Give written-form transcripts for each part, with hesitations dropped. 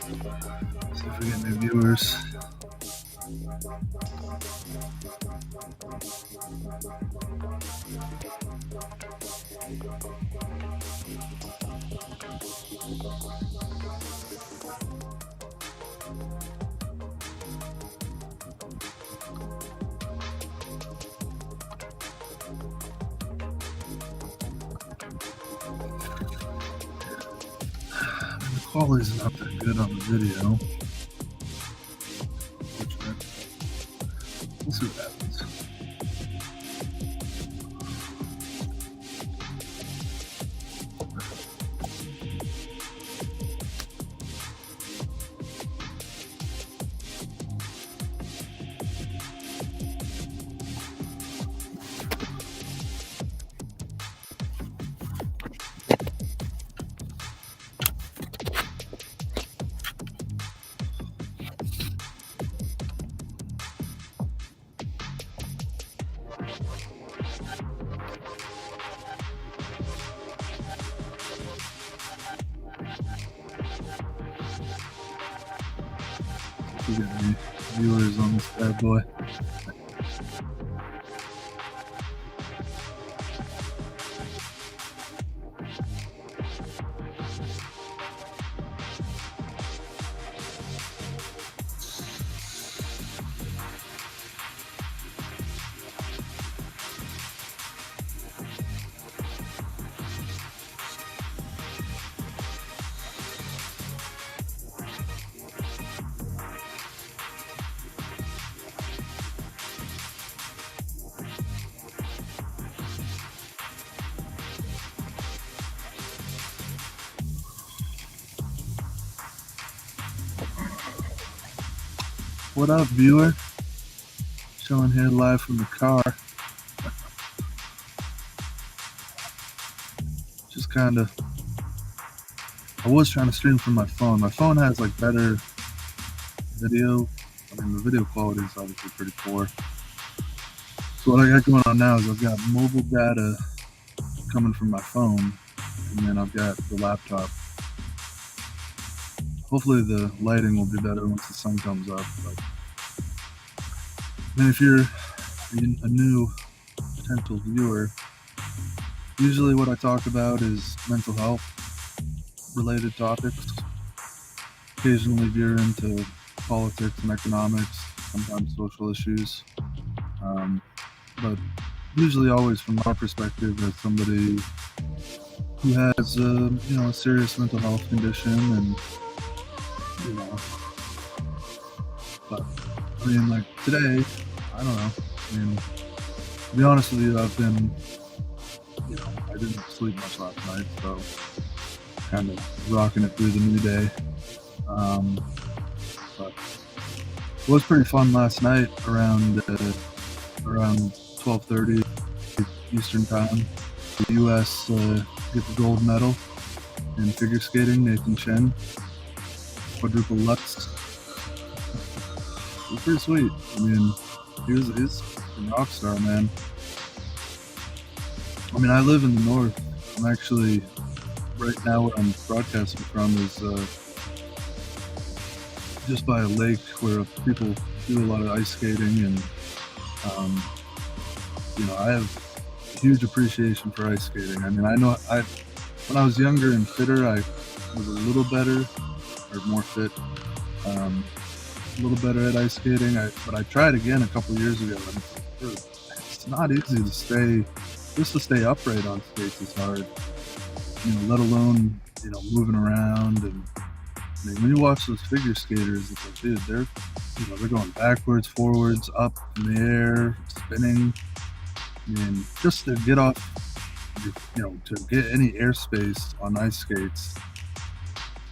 See if we get new viewers. The quality's not that good on the video. We'll see what happens. We get any viewers on this bad boy. What up, viewer? Showing here live from the car. Just kind of. I was trying to stream from my phone. My phone has like better video. I mean, the video quality is obviously pretty poor. So what I got going on now is I've got mobile data coming from my phone, and then I've got the laptop. Hopefully the lighting will be better once the sun comes up. But and if you're a new potential viewer, usually what I talk about is mental health related topics. Occasionally veer into politics and economics, sometimes social issues. But usually always from our perspective as somebody who has a serious mental health condition, and but I mean, like today, I don't know. I mean, to be honest with you, I've been, I didn't sleep much last night, so kind of rocking it through the new day. But it was pretty fun last night around 12:30 Eastern time. The U.S. get the gold medal in figure skating. Nathan Chen, quadruple Lutz. It was pretty sweet. I mean, he's a rock star, man. I mean, I live in the north. I'm actually, right now where I'm broadcasting from is just by a lake where people do a lot of ice skating, and I have huge appreciation for ice skating. I mean, when I was younger and fitter, I was a little better or more fit, a little better at ice skating. But I tried again a couple years ago, and it's not easy to stay upright on skates is hard. Let alone moving around. And I mean, when you watch those figure skaters, it's like, dude, they're going backwards, forwards, up in the air, spinning. I mean, just to get off, to get any airspace on ice skates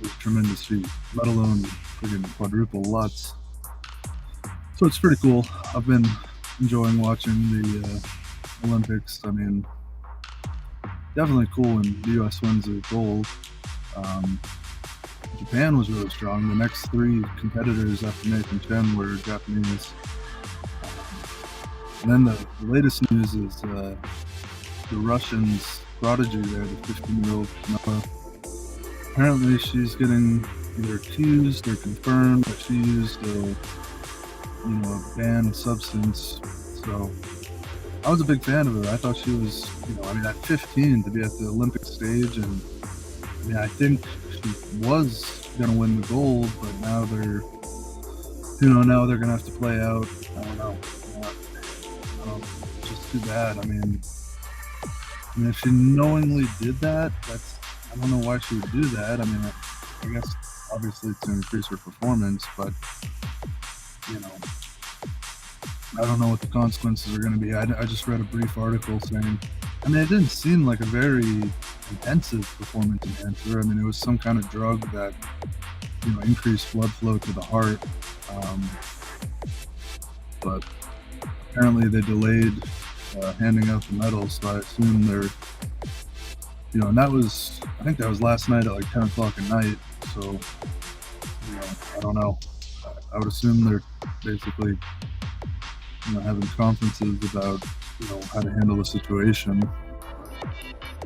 is a tremendous feat, let alone friggin' quadruple Lutz. So it's pretty cool. I've been enjoying watching the Olympics. I mean, definitely cool when the U.S. wins the gold. Japan was really strong. The next three competitors after Nathan Chen were Japanese. And then the latest news is the Russians prodigy there, the 15-year-old Kamila. Apparently she's getting either accused or confirmed that she used a banned substance. So I was a big fan of her. I thought she was, I mean, at 15 to be at the Olympic stage, and I mean, I think she was gonna win the gold, but now they're gonna have to play out. I don't know. It's just too bad. I mean, if she knowingly did that, I don't know why she would do that. I mean, I guess obviously to increase her performance, but you know, I don't know what the consequences are going to be. I just read a brief article saying, I mean, it didn't seem like a very intensive performance enhancer. I mean, it was some kind of drug that increased blood flow to the heart, but apparently they delayed handing out the medals, so I assume they're, and I think that was last night at like 10 o'clock at night, so, I don't know. I would assume they're basically, having conferences about, how to handle the situation,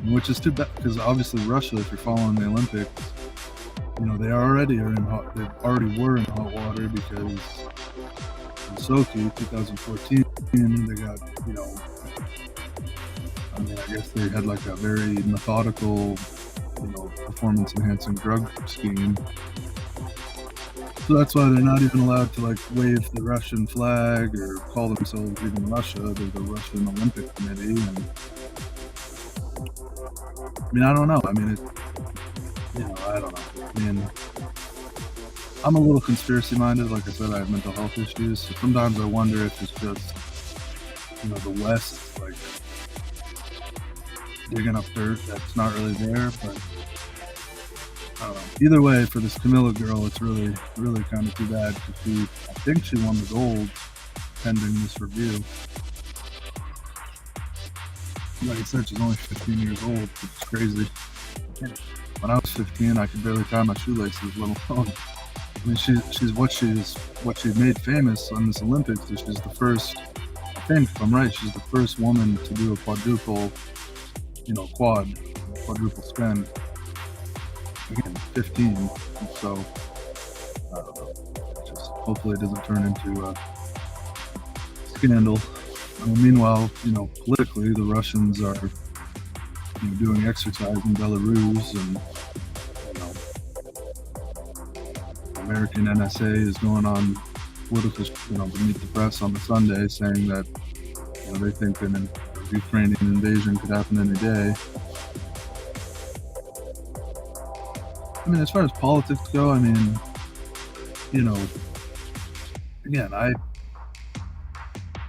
which is too bad, because obviously Russia, if you're following the Olympics, they already were in hot water because in Sochi 2014 they got, I mean, I guess they had like a very methodical, performance enhancing drug scheme. So that's why they're not even allowed to like wave the Russian flag or call themselves even Russia. They're the Russian Olympic Committee, and I mean, I don't know. I mean, I don't know. I mean, I'm a little conspiracy minded. Like I said, I have mental health issues, so sometimes I wonder if it's just, the West, like, digging up dirt that's not really there, but I don't know. Either way, for this Camilla girl, it's really, really kind of too bad, because I think she won the gold pending this review. Like I said, she's only 15 years old, which is crazy. When I was 15, I could barely tie my shoelaces, let alone. I mean, she's what she made famous on this Olympics is she's the first, I think if I'm right, she's the first woman to do a quadruple spin. Again, 15. So, I don't know. Just hopefully it doesn't turn into a scandal. Meanwhile, politically, the Russians are doing exercise in Belarus, and American NSA is going on political, to meet the press on the Sunday, saying that they think an Ukrainian invasion could happen any day. I mean, as far as politics go, I mean, again,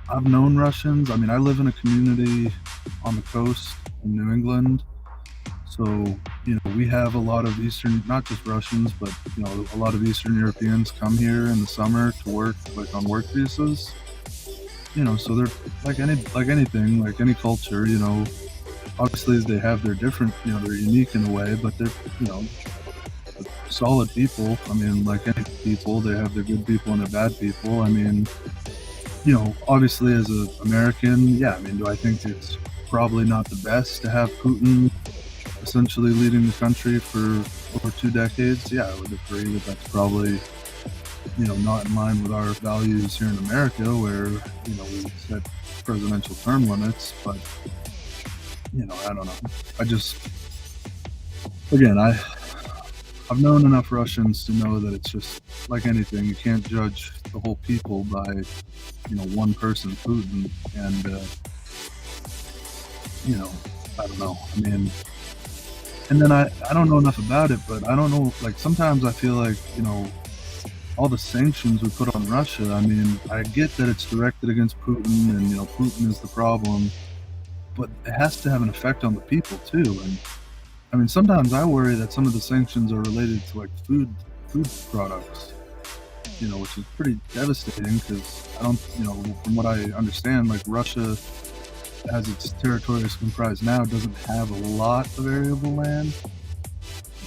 I've known Russians. I mean, I live in a community on the coast in New England, so we have a lot of not just Russians, but a lot of Eastern Europeans come here in the summer to work, like on work visas. So they're like anything, like any culture. Obviously they have their different, they're unique in a way, but they're solid people. I mean, like any people, they have their good people and their bad people. I mean, obviously as an American, yeah, I mean, do I think it's probably not the best to have Putin essentially leading the country for over 2 decades? Yeah, I would agree that that's probably, not in line with our values here in America, where, we set presidential term limits. But, I don't know. Again, I've known enough Russians to know that it's just like anything. You can't judge the whole people by, one person, Putin. And, I don't know. I mean, and then I don't know enough about it, but I don't know, like sometimes I feel like, all the sanctions we put on Russia, I mean, I get that it's directed against Putin and, Putin is the problem, but it has to have an effect on the people too. And I mean, sometimes I worry that some of the sanctions are related to like food products, which is pretty devastating, because I don't, from what I understand, like Russia, as its territory is comprised now, doesn't have a lot of arable land.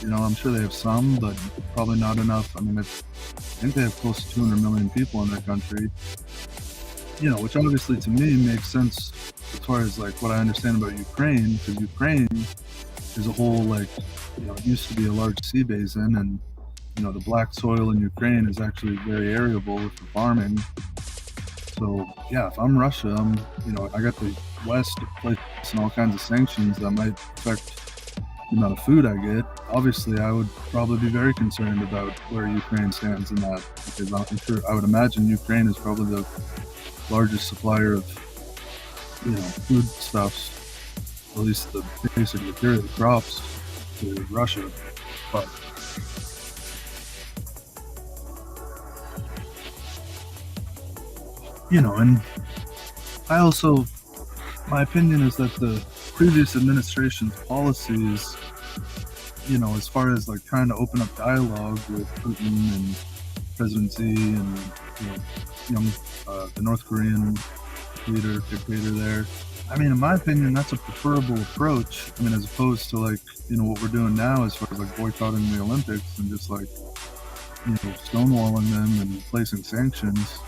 I'm sure they have some, but probably not enough. I mean, I think they have close to 200 million people in their country, which obviously to me makes sense as far as like what I understand about Ukraine, because Ukraine is a whole, like, it used to be a large sea basin, and the black soil in Ukraine is actually very arable for farming. So yeah, if I'm Russia, I got the West placing all kinds of sanctions that might affect the amount of food I get. Obviously, I would probably be very concerned about where Ukraine stands in that, because I'm sure I would imagine Ukraine is probably the largest supplier of foodstuffs, at least the basic material crops, to Russia. But and I also, my opinion is that the previous administration's policies, as far as like trying to open up dialogue with Putin and President Xi and young the North Korean dictator there. I mean, in my opinion, that's a preferable approach. I mean, as opposed to like what we're doing now, as far as like boycotting the Olympics and just like stonewalling them and placing sanctions.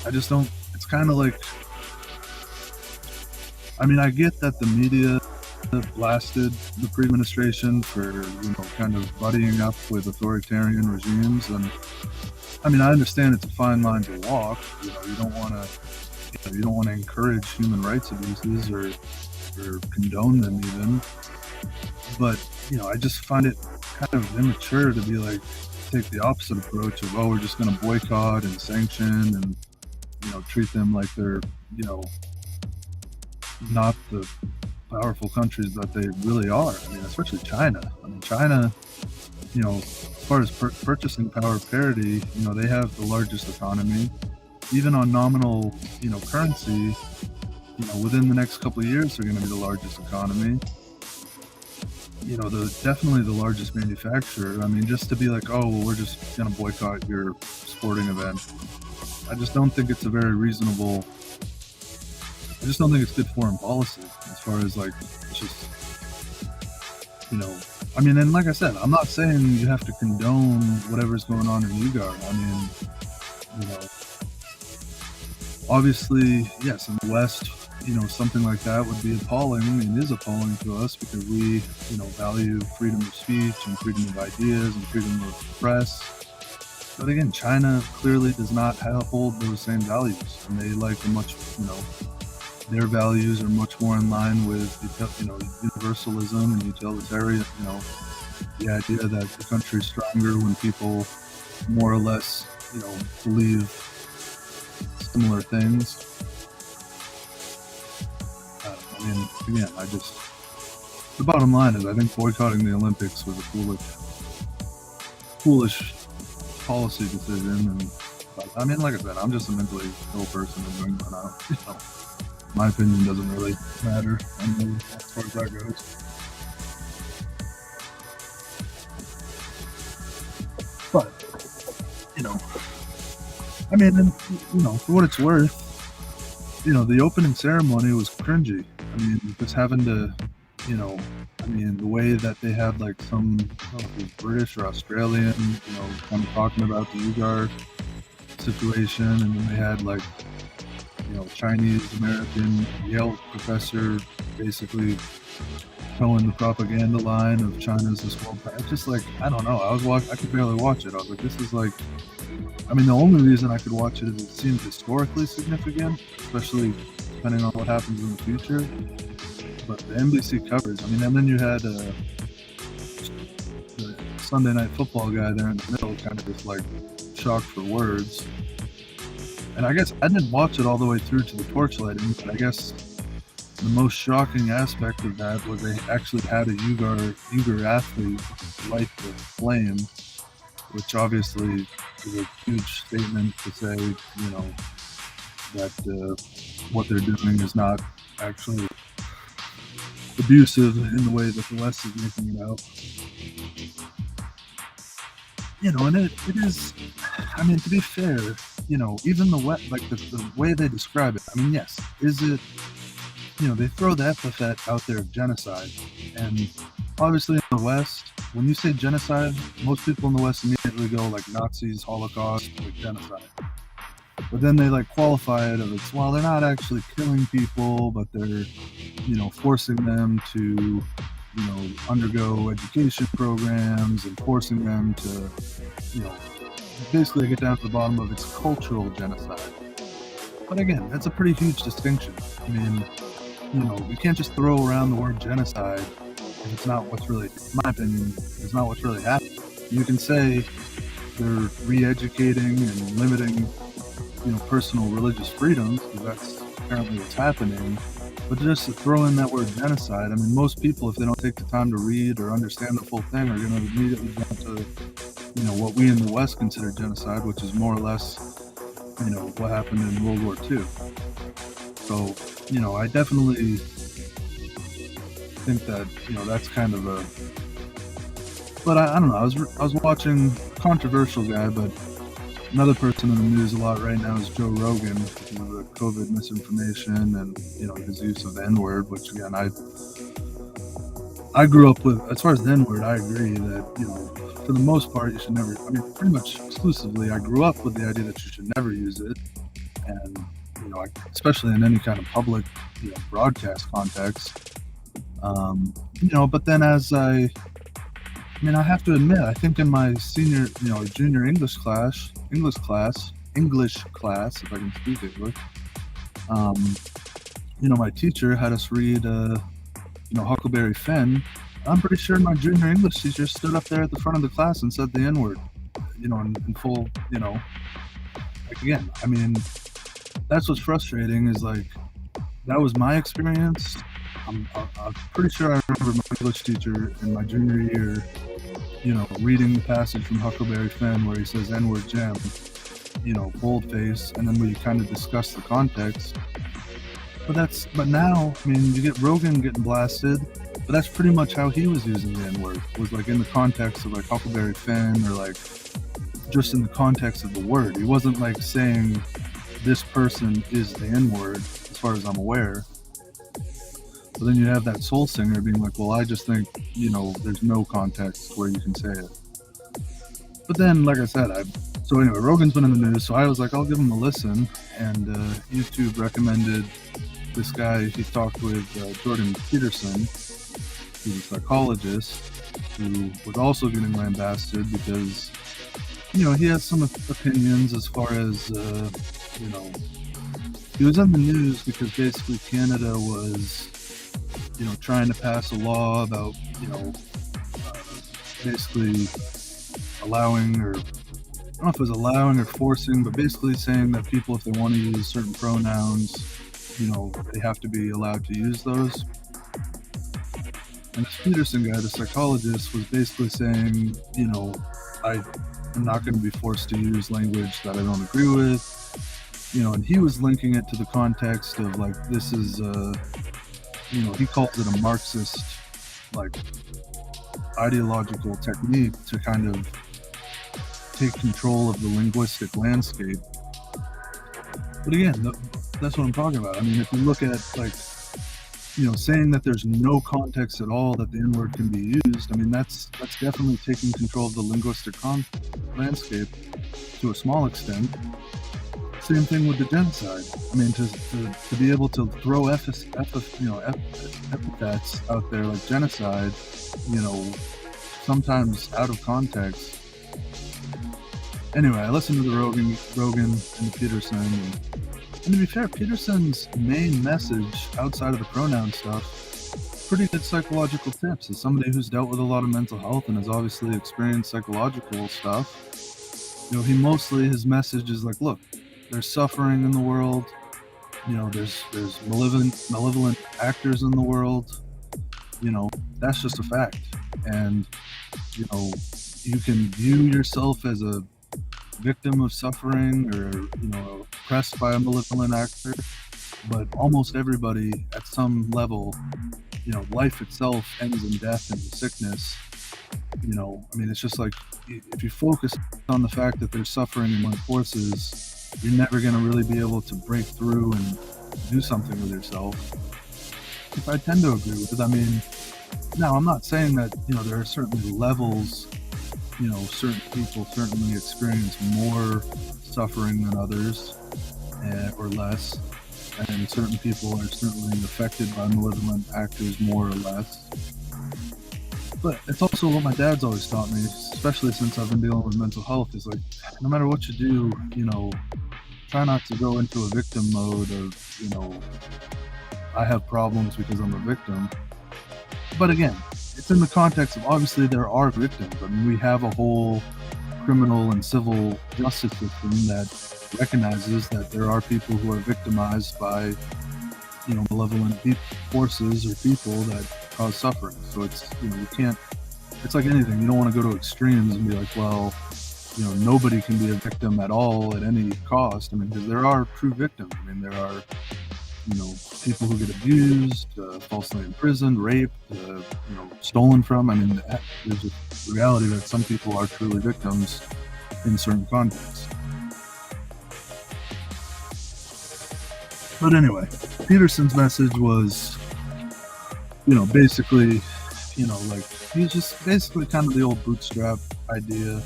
I just don't. It's kind of like. I mean, I get that the media blasted the pre-administration for kind of buddying up with authoritarian regimes, and I mean, I understand it's a fine line to walk. You don't want to encourage human rights abuses or condone them even. But I just find it kind of immature to be like take the opposite approach of we're just going to boycott and sanction and treat them like they're not the powerful countries that they really are. I mean, especially China. I mean, China, as far as purchasing power parity, they have the largest economy. Even on nominal, currency, within the next couple of years, they're going to be the largest economy. Definitely the largest manufacturer. I mean, just to be like, we're just going to boycott your sporting event. I just don't think it's a very reasonable. I just don't think it's good foreign policy as far as like, it's just, I mean, and like I said, I'm not saying you have to condone whatever's going on in Ugar. I mean, obviously, yes, in the West, something like that would be appalling. I mean, it is appalling to us because we, value freedom of speech and freedom of ideas and freedom of the press. But again, China clearly does not hold those same values, and they like a much, their values are much more in line with, universalism and utilitarian, the idea that the country's stronger when people more or less, believe similar things. I mean, again, the bottom line is I think boycotting the Olympics was a foolish policy decision. And I mean, like I said, I'm just a mentally ill person in New England. My opinion doesn't really matter as far as that goes. But, I mean, and, for what it's worth, the opening ceremony was cringy. I mean, just having to, the way that they had like some British or Australian, kind of talking about the Ugar situation, and then they had like, Chinese American Yale professor basically towing the propaganda line of China's this world. It's just like, I don't know. I could barely watch it. I was like, this is like, I mean, the only reason I could watch it is it seems historically significant, especially depending on what happens in the future. But the NBC coverage, I mean, and then you had the Sunday Night Football guy there in the middle, kind of just like shocked for words. And I guess I didn't watch it all the way through to the torchlighting, but I guess the most shocking aspect of that was they actually had a Ugar athlete light the flame, which obviously is a huge statement to say, that what they're doing is not actually abusive in the way that the West is making it out. And it is, I mean, to be fair, even the West, like the way they describe it, I mean, yes, is it, they throw the epithet out there of genocide. And obviously in the West, when you say genocide, most people in the West immediately go like Nazis, Holocaust, like genocide. But then they like qualify it of they're not actually killing people, but they're, forcing them to, undergo education programs and forcing them to, you know, basically get down to the bottom of its cultural genocide. But again, that's a pretty huge distinction. I mean, we can't just throw around the word genocide if it's not what's really, in my opinion, it's not what's really happening. You can say they're re-educating and limiting, personal religious freedoms, because that's apparently what's happening. But just to throw in that word genocide, I mean, most people, if they don't take the time to read or understand the full thing, are going to immediately jump to, what we in the West consider genocide, which is more or less, what happened in World War II. So, I definitely think that, that's kind of a, but I don't know. I was watching a controversial guy, but another person in the news a lot right now is Joe Rogan, because of the COVID misinformation and, his use of the N-word, which again, I grew up with. As far as the N-word, I agree that, for the most part, you should never, pretty much exclusively, I grew up with the idea that you should never use it. And, especially in any kind of public, broadcast context. But then as I have to admit, I think in my junior English class, if I can speak English, my teacher had us read, Huckleberry Finn. I'm pretty sure my junior English teacher stood up there at the front of the class and said the N-word, in full, again, that's what's frustrating is like, that was my experience. I'm pretty sure I remember my English teacher in my junior year, reading the passage from Huckleberry Finn where he says N-word gem, boldface, and then we kind of discuss the context. But now, you get Rogan getting blasted, but that's pretty much how he was using the N-word, was like in the context of like Huckleberry Finn, or like just in the context of the word. He wasn't like saying this person is the N-word, as far as I'm aware. But then you have that soul singer being like, well, I just think, there's no context where you can say it. But then, like I said, so anyway, Rogan's been in the news, so I was like, I'll give him a listen. And YouTube recommended this guy. He talked with Jordan Peterson, who's a psychologist, who was also getting lambasted because, he has some opinions as far as, he was in the news because basically Canada was, trying to pass a law about, basically allowing, or I don't know if it was allowing or forcing, but basically saying that people, if they want to use certain pronouns, they have to be allowed to use those. And this Peterson guy, the psychologist, was basically saying, I'm not going to be forced to use language that I don't agree with, and he was linking it to the context of like, this is, he calls it a Marxist, like, ideological technique to kind of take control of the linguistic landscape. But again, that's what I'm talking about. If you look at, like, saying that there's no context at all that the N-word can be used, that's definitely taking control of the linguistic landscape to a small extent. Same thing with the genocide. To be able to throw epithets out there like genocide, sometimes out of context. Anyway, I listened to the Rogan and the Peterson, and to be fair, Peterson's main message outside of the pronoun stuff, pretty good psychological tips. As somebody who's dealt with a lot of mental health and has obviously experienced psychological stuff, his message is like, look, there's suffering in the world, there's malevolent actors in the world, that's just a fact. And, you can view yourself as a victim of suffering or, oppressed by a malevolent actor, but almost everybody at some level, life itself ends in death and sickness. It's just like, if you focus on the fact that there's suffering among forces, you're never going to really be able to break through and do something with yourself. If I tend to agree with it, now I'm not saying that, there are certainly levels, certain people certainly experience more suffering than others, or less, and certain people are certainly affected by malevolent actors more or less. But it's also what my dad's always taught me, especially since I've been dealing with mental health, is like, no matter what you do, try not to go into a victim mode of, I have problems because I'm a victim. But again, it's in the context of, obviously there are victims. I mean, we have a whole criminal and civil justice system that recognizes that there are people who are victimized by, malevolent forces or people that cause suffering. So it's, you can't, it's like anything. You don't want to go to extremes and be like, well, nobody can be a victim at all at any cost. I mean, because there are true victims. I mean, there are, people who get abused, falsely imprisoned, raped, stolen from. I mean, there's a reality that some people are truly victims in certain contexts. But anyway, Peterson's message was, basically, like, he's just basically kind of the old bootstrap idea,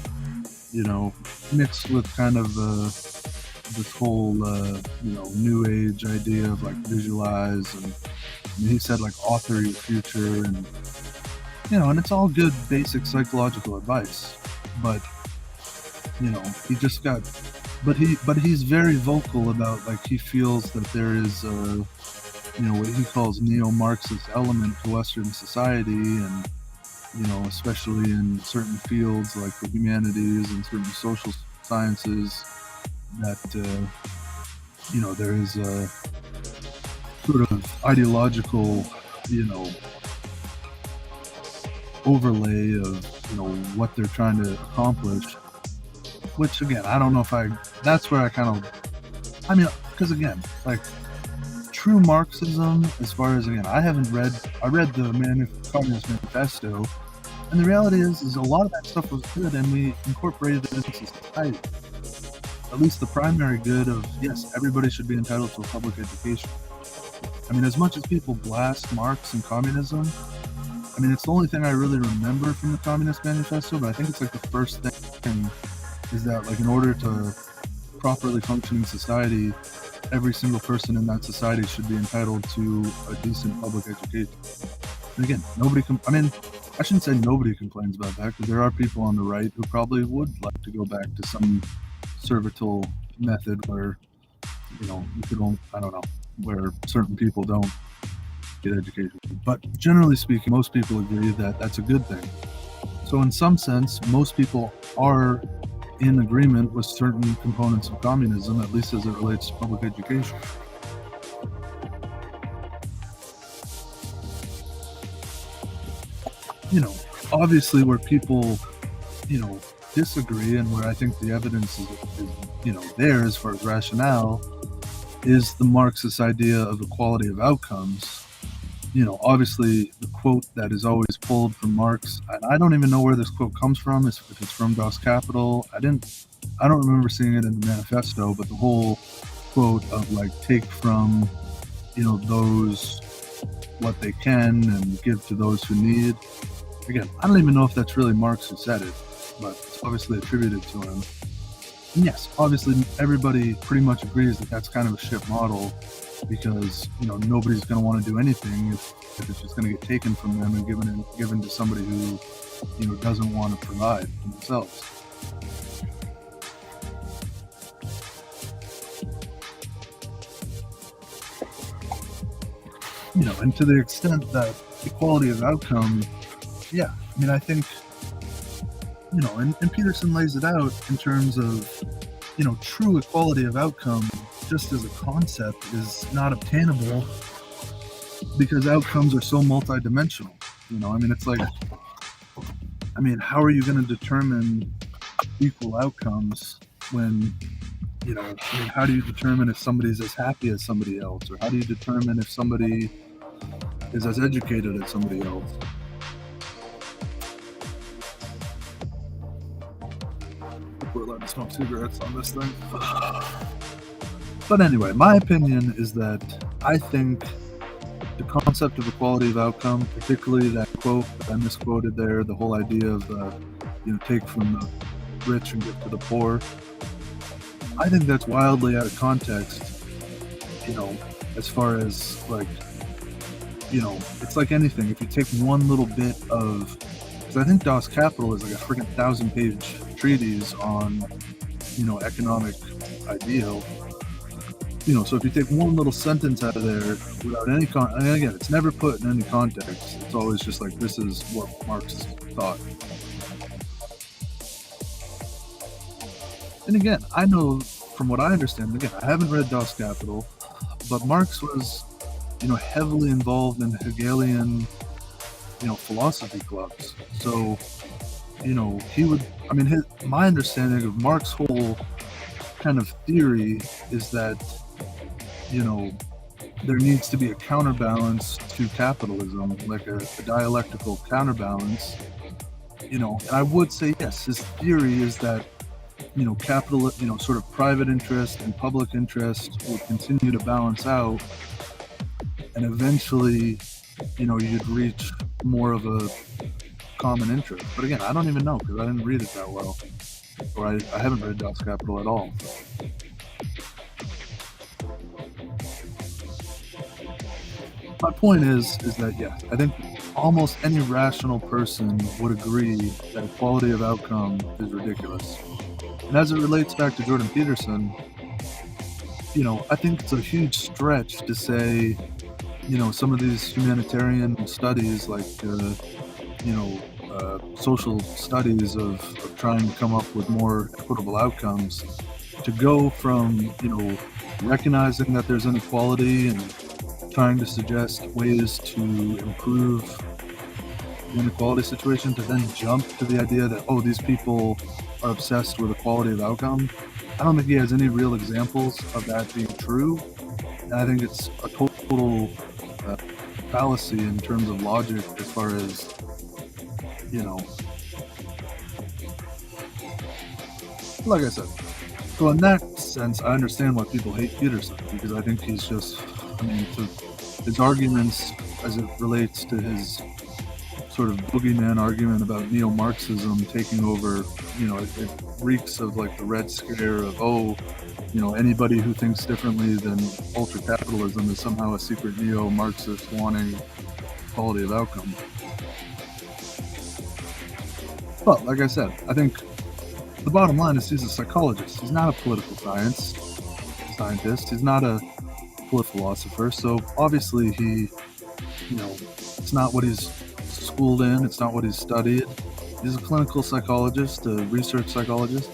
mixed with kind of this whole, new age idea of like visualize, and he said like author your future, and and it's all good basic psychological advice, but he just got, but he's very vocal about, like, he feels that there is a, what he calls neo-Marxist element to Western society, and especially in certain fields like the humanities and certain social sciences, that there is a sort of ideological overlay of what they're trying to accomplish, which again, I don't know if that's where I mean, because again, like, true Marxism, as far as, again, I read the Communist Manifesto, and the reality is a lot of that stuff was good, and we incorporated it into society. At least the primary good of, yes, everybody should be entitled to a public education. I mean, as much as people blast Marx and communism, I mean, it's the only thing I really remember from the Communist Manifesto, but I think it's like the first thing is that, like, in order to properly functioning society, every single person in that society should be entitled to a decent public education. And again, I shouldn't say nobody complains about that, because there are people on the right who probably would like to go back to some servile method where, you could only, I don't know, where certain people don't get education. But generally speaking, most people agree that that's a good thing. So in some sense, most people are in agreement with certain components of communism, at least as it relates to public education. Obviously where people, disagree, and where I think the evidence is there as far as rationale, is the Marxist idea of equality of outcomes. Obviously the quote that is always pulled from Marx, and I don't even know where this quote comes from, if it's from Das Kapital. I don't remember seeing it in the manifesto, but the whole quote of, like, take from, those what they can and give to those who need. Again, I don't even know if that's really Marx who said it, but it's obviously attributed to him. And yes, obviously everybody pretty much agrees that that's kind of a shit model, because nobody's going to want to do anything if it's just going to get taken from them and given to somebody who doesn't want to provide for themselves. And to the extent that equality of outcome, yeah, I mean, I think, and Peterson lays it out in terms of, true equality of outcome, just as a concept, is not obtainable because outcomes are so multidimensional. I mean, it's like, I mean, how are you going to determine equal outcomes when, how do you determine if somebody's as happy as somebody else? Or how do you determine if somebody is as educated as somebody else? We're allowed to smoke cigarettes on this thing. But anyway, my opinion is that I think the concept of equality of outcome, particularly that quote that I misquoted there, the whole idea of take from the rich and give to the poor, I think that's wildly out of context. As far as, like, it's like anything. If you take one little bit of because I think Das Kapital is like a freaking 1,000-page treatise on, economic ideal. So if you take one little sentence out of there without any and again, it's never put in any context. It's always just like, this is what Marx thought. And again, I know from what I understand, again, I haven't read Das Kapital, but Marx was, heavily involved in Hegelian, philosophy clubs. So, he would, my understanding of Marx's whole kind of theory is that, there needs to be a counterbalance to capitalism, like a dialectical counterbalance. And I would say, yes, his theory is that, capital, sort of private interest and public interest will continue to balance out, and eventually, you'd reach more of a common interest. But again, I don't even know, because I didn't read it that well, or I haven't read Das Kapital at all. My point is that, yes, I think almost any rational person would agree that equality of outcome is ridiculous. And as it relates back to Jordan Peterson, I think it's a huge stretch to say, some of these humanitarian studies, like, social studies of trying to come up with more equitable outcomes, to go from, recognizing that there's inequality and trying to suggest ways to improve the inequality situation, to then jump to the idea that, oh, these people are obsessed with equality of outcome. I don't think he has any real examples of that being true. And I think it's a total fallacy in terms of logic, as far as, like I said. So in that sense, I understand why people hate Peterson, because I think he's just, his arguments as it relates to his sort of boogeyman argument about neo-Marxism taking over, it reeks of like the Red Scare of, anybody who thinks differently than ultra-capitalism is somehow a secret neo-Marxist wanting equality of outcome. But like I said, I think the bottom line is he's a psychologist. He's not a political scientist. He's not a political philosopher. So obviously he, it's not what he's schooled in. It's not what he's studied. He's a clinical psychologist, a research psychologist.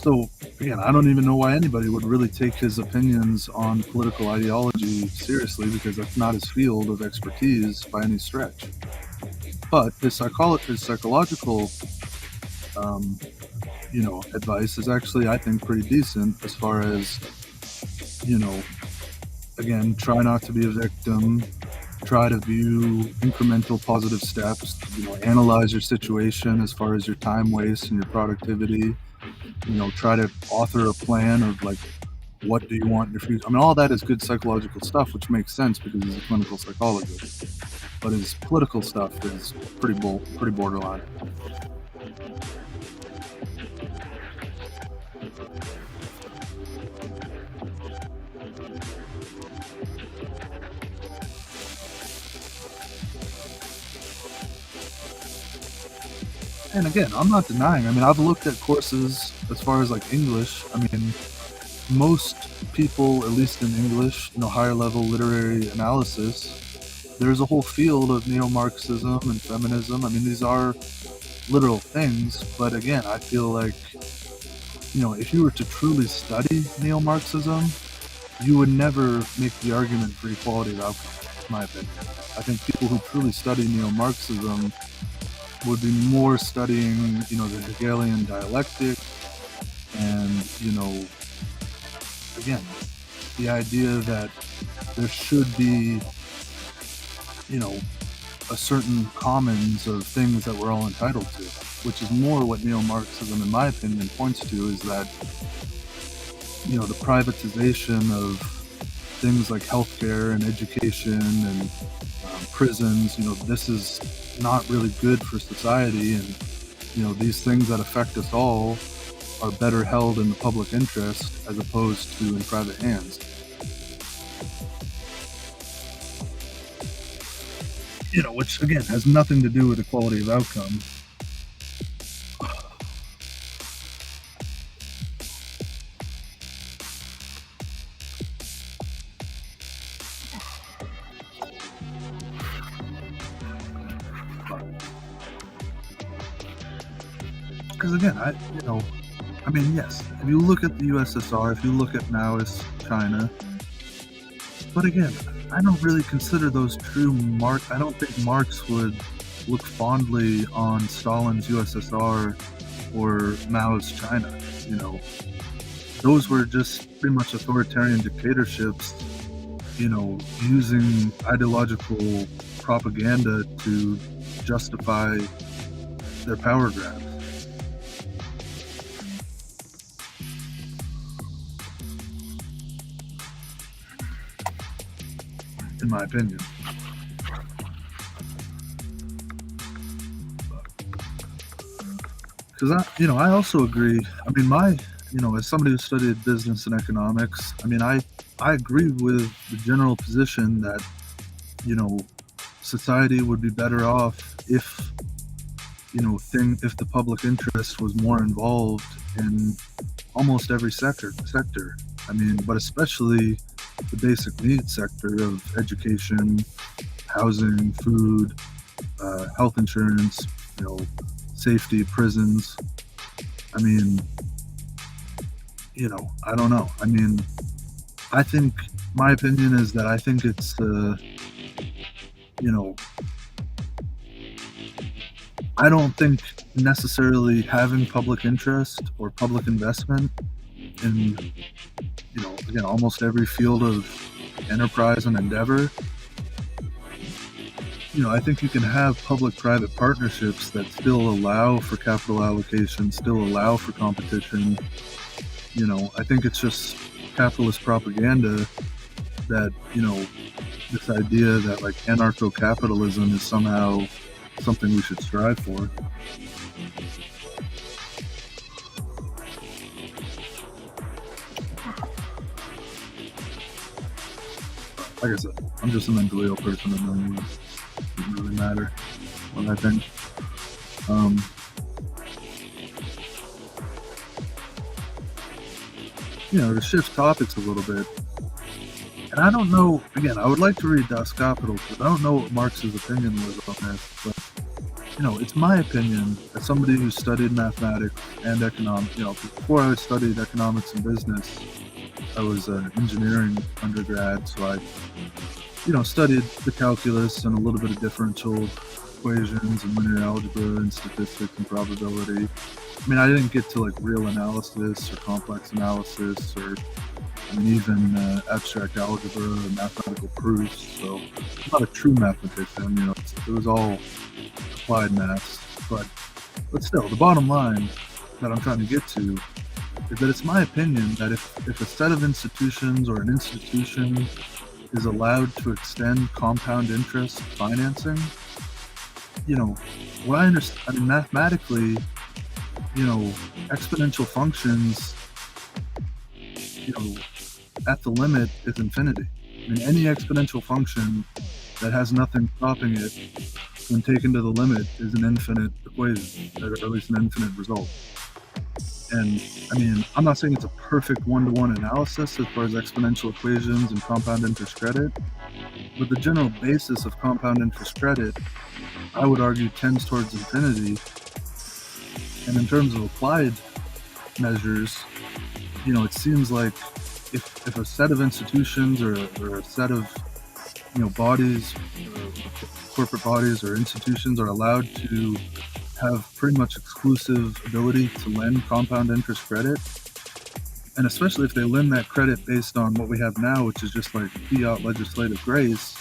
So again, I don't even know why anybody would really take his opinions on political ideology seriously, because that's not his field of expertise by any stretch. But his psychological advice is actually, I think, pretty decent, as far as, again, try not to be a victim, try to view incremental positive steps, analyze your situation as far as your time waste and your productivity, try to author a plan of like, what do you want in your future? All that is good psychological stuff, which makes sense because he's a clinical psychologist. But his political stuff is pretty borderline. And again, I'm not denying. I've looked at courses as far as like English. Most people, at least in English, higher level literary analysis, there's a whole field of neo-Marxism and feminism. These are literal things, but again, I feel like, if you were to truly study neo-Marxism, you would never make the argument for equality of outcome, in my opinion. I think people who truly study neo-Marxism would be more studying, the Hegelian dialectic and, again, the idea that there should be, a certain commons of things that we're all entitled to, which is more what neo-Marxism, in my opinion, points to, is that, the privatization of things like healthcare and education and prisons, this is not really good for society, and, these things that affect us all are better held in the public interest as opposed to in private hands. which again has nothing to do with the quality of outcome. Because again, I mean, yes, if you look at the USSR, if you look at Maoist China, but again, I don't really consider those true I don't think Marx would look fondly on Stalin's USSR or Mao's China. Those were just pretty much authoritarian dictatorships, using ideological propaganda to justify their power grabs. In my opinion. Because I also agree. I mean, as somebody who studied business and economics, I mean, I agree with the general position that, society would be better off if, if the public interest was more involved in almost every sector. I mean, but especially the basic needs sector of education, housing, food, health insurance, safety, prisons. I mean, I don't know. I mean, I think my opinion is that I think it's, I don't think necessarily having public interest or public investment in, again, almost every field of enterprise and endeavor. I think you can have public-private partnerships that still allow for capital allocation, still allow for competition. I think it's just capitalist propaganda that, this idea that like anarcho-capitalism is somehow something we should strive for. Like I said, I'm just a mentally ill person and it doesn't really matter what I think. To shift topics a little bit, and I don't know, again, I would like to read Das Kapital because I don't know what Marx's opinion was on this, but, it's my opinion as somebody who studied mathematics and economics. Before I studied economics and business, I was an engineering undergrad, so I, studied the calculus and a little bit of differential equations and linear algebra and statistics and probability. I mean, I didn't get to like real analysis or complex analysis or even abstract algebra and mathematical proofs. So I'm not a true mathematician. It was all applied maths. But still, the bottom line that I'm trying to get to is that it's my opinion that if a set of institutions or an institution is allowed to extend compound interest financing, what I understand, I mean, mathematically, exponential functions, at the limit is infinity. I mean, any exponential function that has nothing stopping it, when taken to the limit, is an infinite equation, or at least an infinite result. And I mean, I'm not saying it's a perfect one-to-one analysis as far as exponential equations and compound interest credit, but the general basis of compound interest credit, I would argue, tends towards infinity. And in terms of applied measures, it seems like if a set of institutions or a set of bodies, corporate bodies or institutions are allowed to have pretty much exclusive ability to lend compound interest credit, and especially if they lend that credit based on what we have now, which is just like fiat legislative grace,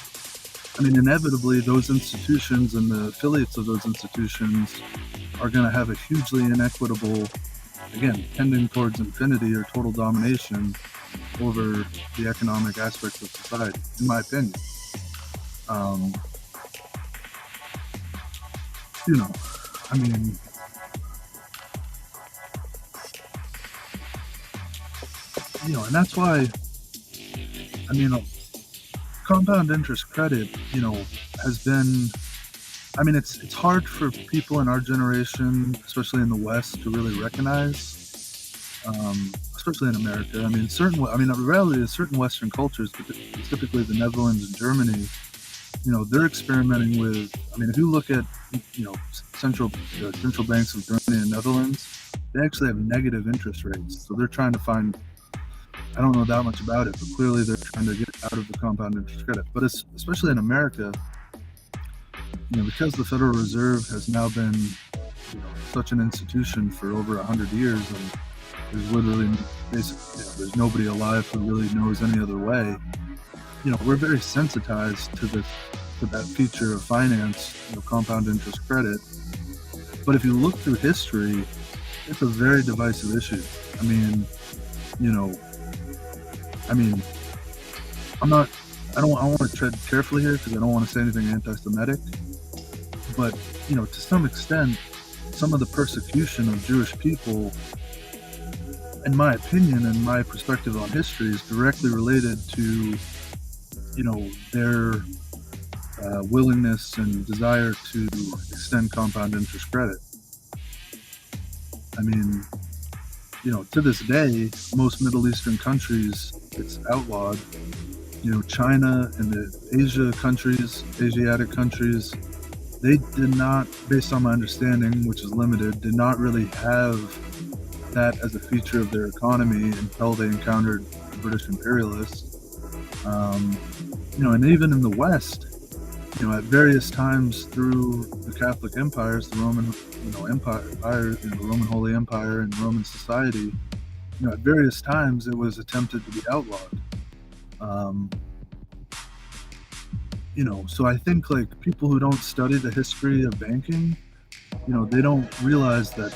I mean, inevitably those institutions and the affiliates of those institutions are going to have a hugely inequitable, again, tending towards infinity or total domination over the economic aspects of society, in my opinion. I mean, and that's why, I mean, compound interest credit, has been I mean, it's hard for people in our generation, especially in the West, to really recognize, especially in America. I mean, the reality is certain Western cultures, specifically the Netherlands and Germany, they're experimenting with. I mean, if you look at, central banks of Germany and Netherlands, they actually have negative interest rates. So they're trying to find. I don't know that much about it, but clearly they're trying to get out of the compound interest credit. But especially in America, because the Federal Reserve has now been, such an institution for over 100 years, and there's literally basically, there's nobody alive who really knows any other way. We're very sensitized to that feature of finance, compound interest credit. But if you look through history, it's a very divisive issue. I mean, you know, I mean, I want to tread carefully here because I don't want to say anything anti-Semitic. But, to some extent, some of the persecution of Jewish people, in my opinion and my perspective on history, is directly related to, their willingness and desire to extend compound interest credit. I mean, to this day, most Middle Eastern countries, it's outlawed. China and the Asiatic countries, they did not, based on my understanding, which is limited, did not really have that as a feature of their economy until they encountered the British imperialists. And even in the West, at various times through the Catholic empires, the Roman, Empire, the Roman Holy Empire and Roman society, at various times it was attempted to be outlawed. So I think people who don't study the history of banking, they don't realize that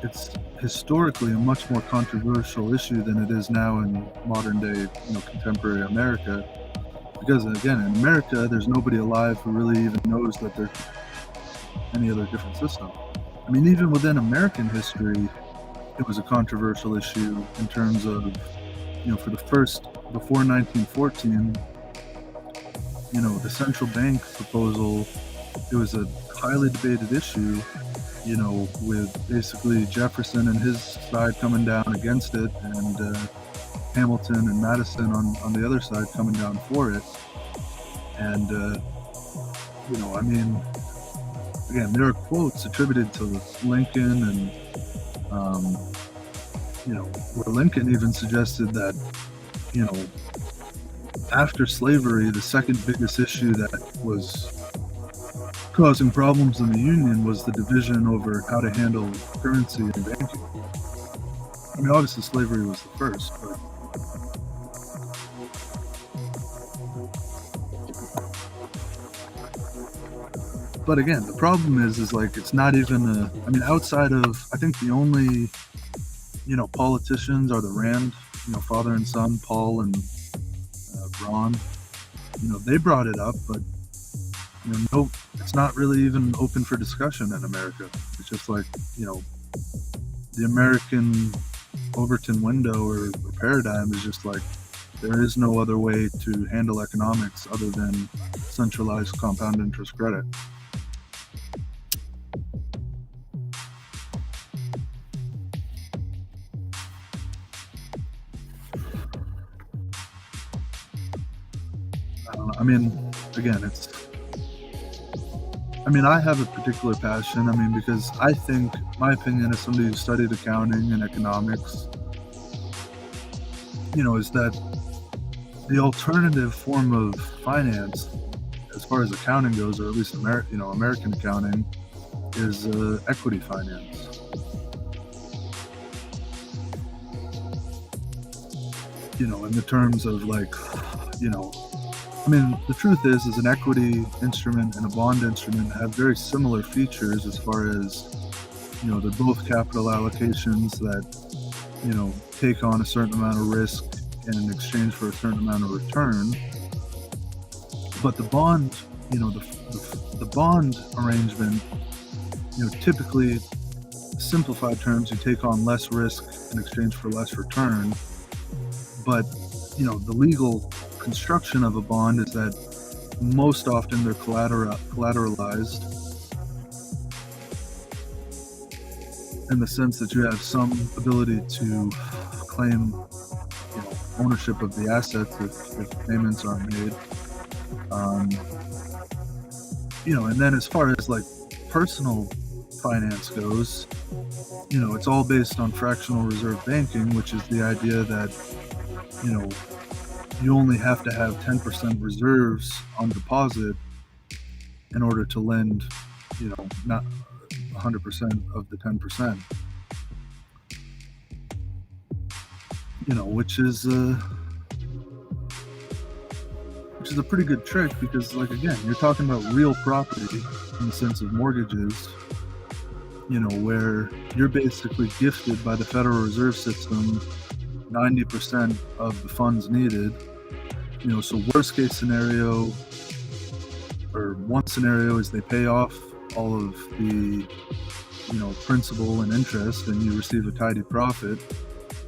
it's historically a much more controversial issue than it is now in modern day, contemporary America. Because again, in America, there's nobody alive who really even knows that there's any other different system. I mean, even within American history, it was a controversial issue in terms of, before 1914, the central bank proposal, it was a highly debated issue, with basically Jefferson and his side coming down against it, and Hamilton and Madison on the other side coming down for it. And, I mean, again, there are quotes attributed to Lincoln and, where Lincoln even suggested that, after slavery, the second biggest issue that was causing problems in the Union was the division over how to handle currency and banking. I mean, obviously slavery was the first, but again, the problem is it's not even outside of, I think the only, politicians are the Rand, father and son, Paul and Ron. They brought it up, but no, it's not really even open for discussion in America. It's just the American Overton window or paradigm is just there is no other way to handle economics other than centralized compound interest credit. I mean, again, I have a particular passion. Because I think, my opinion as somebody who studied accounting and economics, is that the alternative form of finance, as far as accounting goes, or at least American accounting, is equity finance. In the terms of the truth is an equity instrument and a bond instrument have very similar features as far as, they're both capital allocations that, take on a certain amount of risk in exchange for a certain amount of return. But the bond, the bond arrangement, typically, simplified terms, you take on less risk in exchange for less return. But, the legal construction of a bond is that most often they're collateralized in the sense that you have some ability to claim, ownership of the assets if payments aren't made. Um, and then as far as like personal finance goes, it's all based on fractional reserve banking, which is the idea that, you only have to have 10% reserves on deposit in order to lend, not 100% of the 10%, which is a pretty good trick because, like, again, you're talking about real property in the sense of mortgages, where you're basically gifted by the Federal Reserve System 90% of the funds needed. So worst case scenario, or one scenario, is they pay off all of the, principal and interest, and you receive a tidy profit.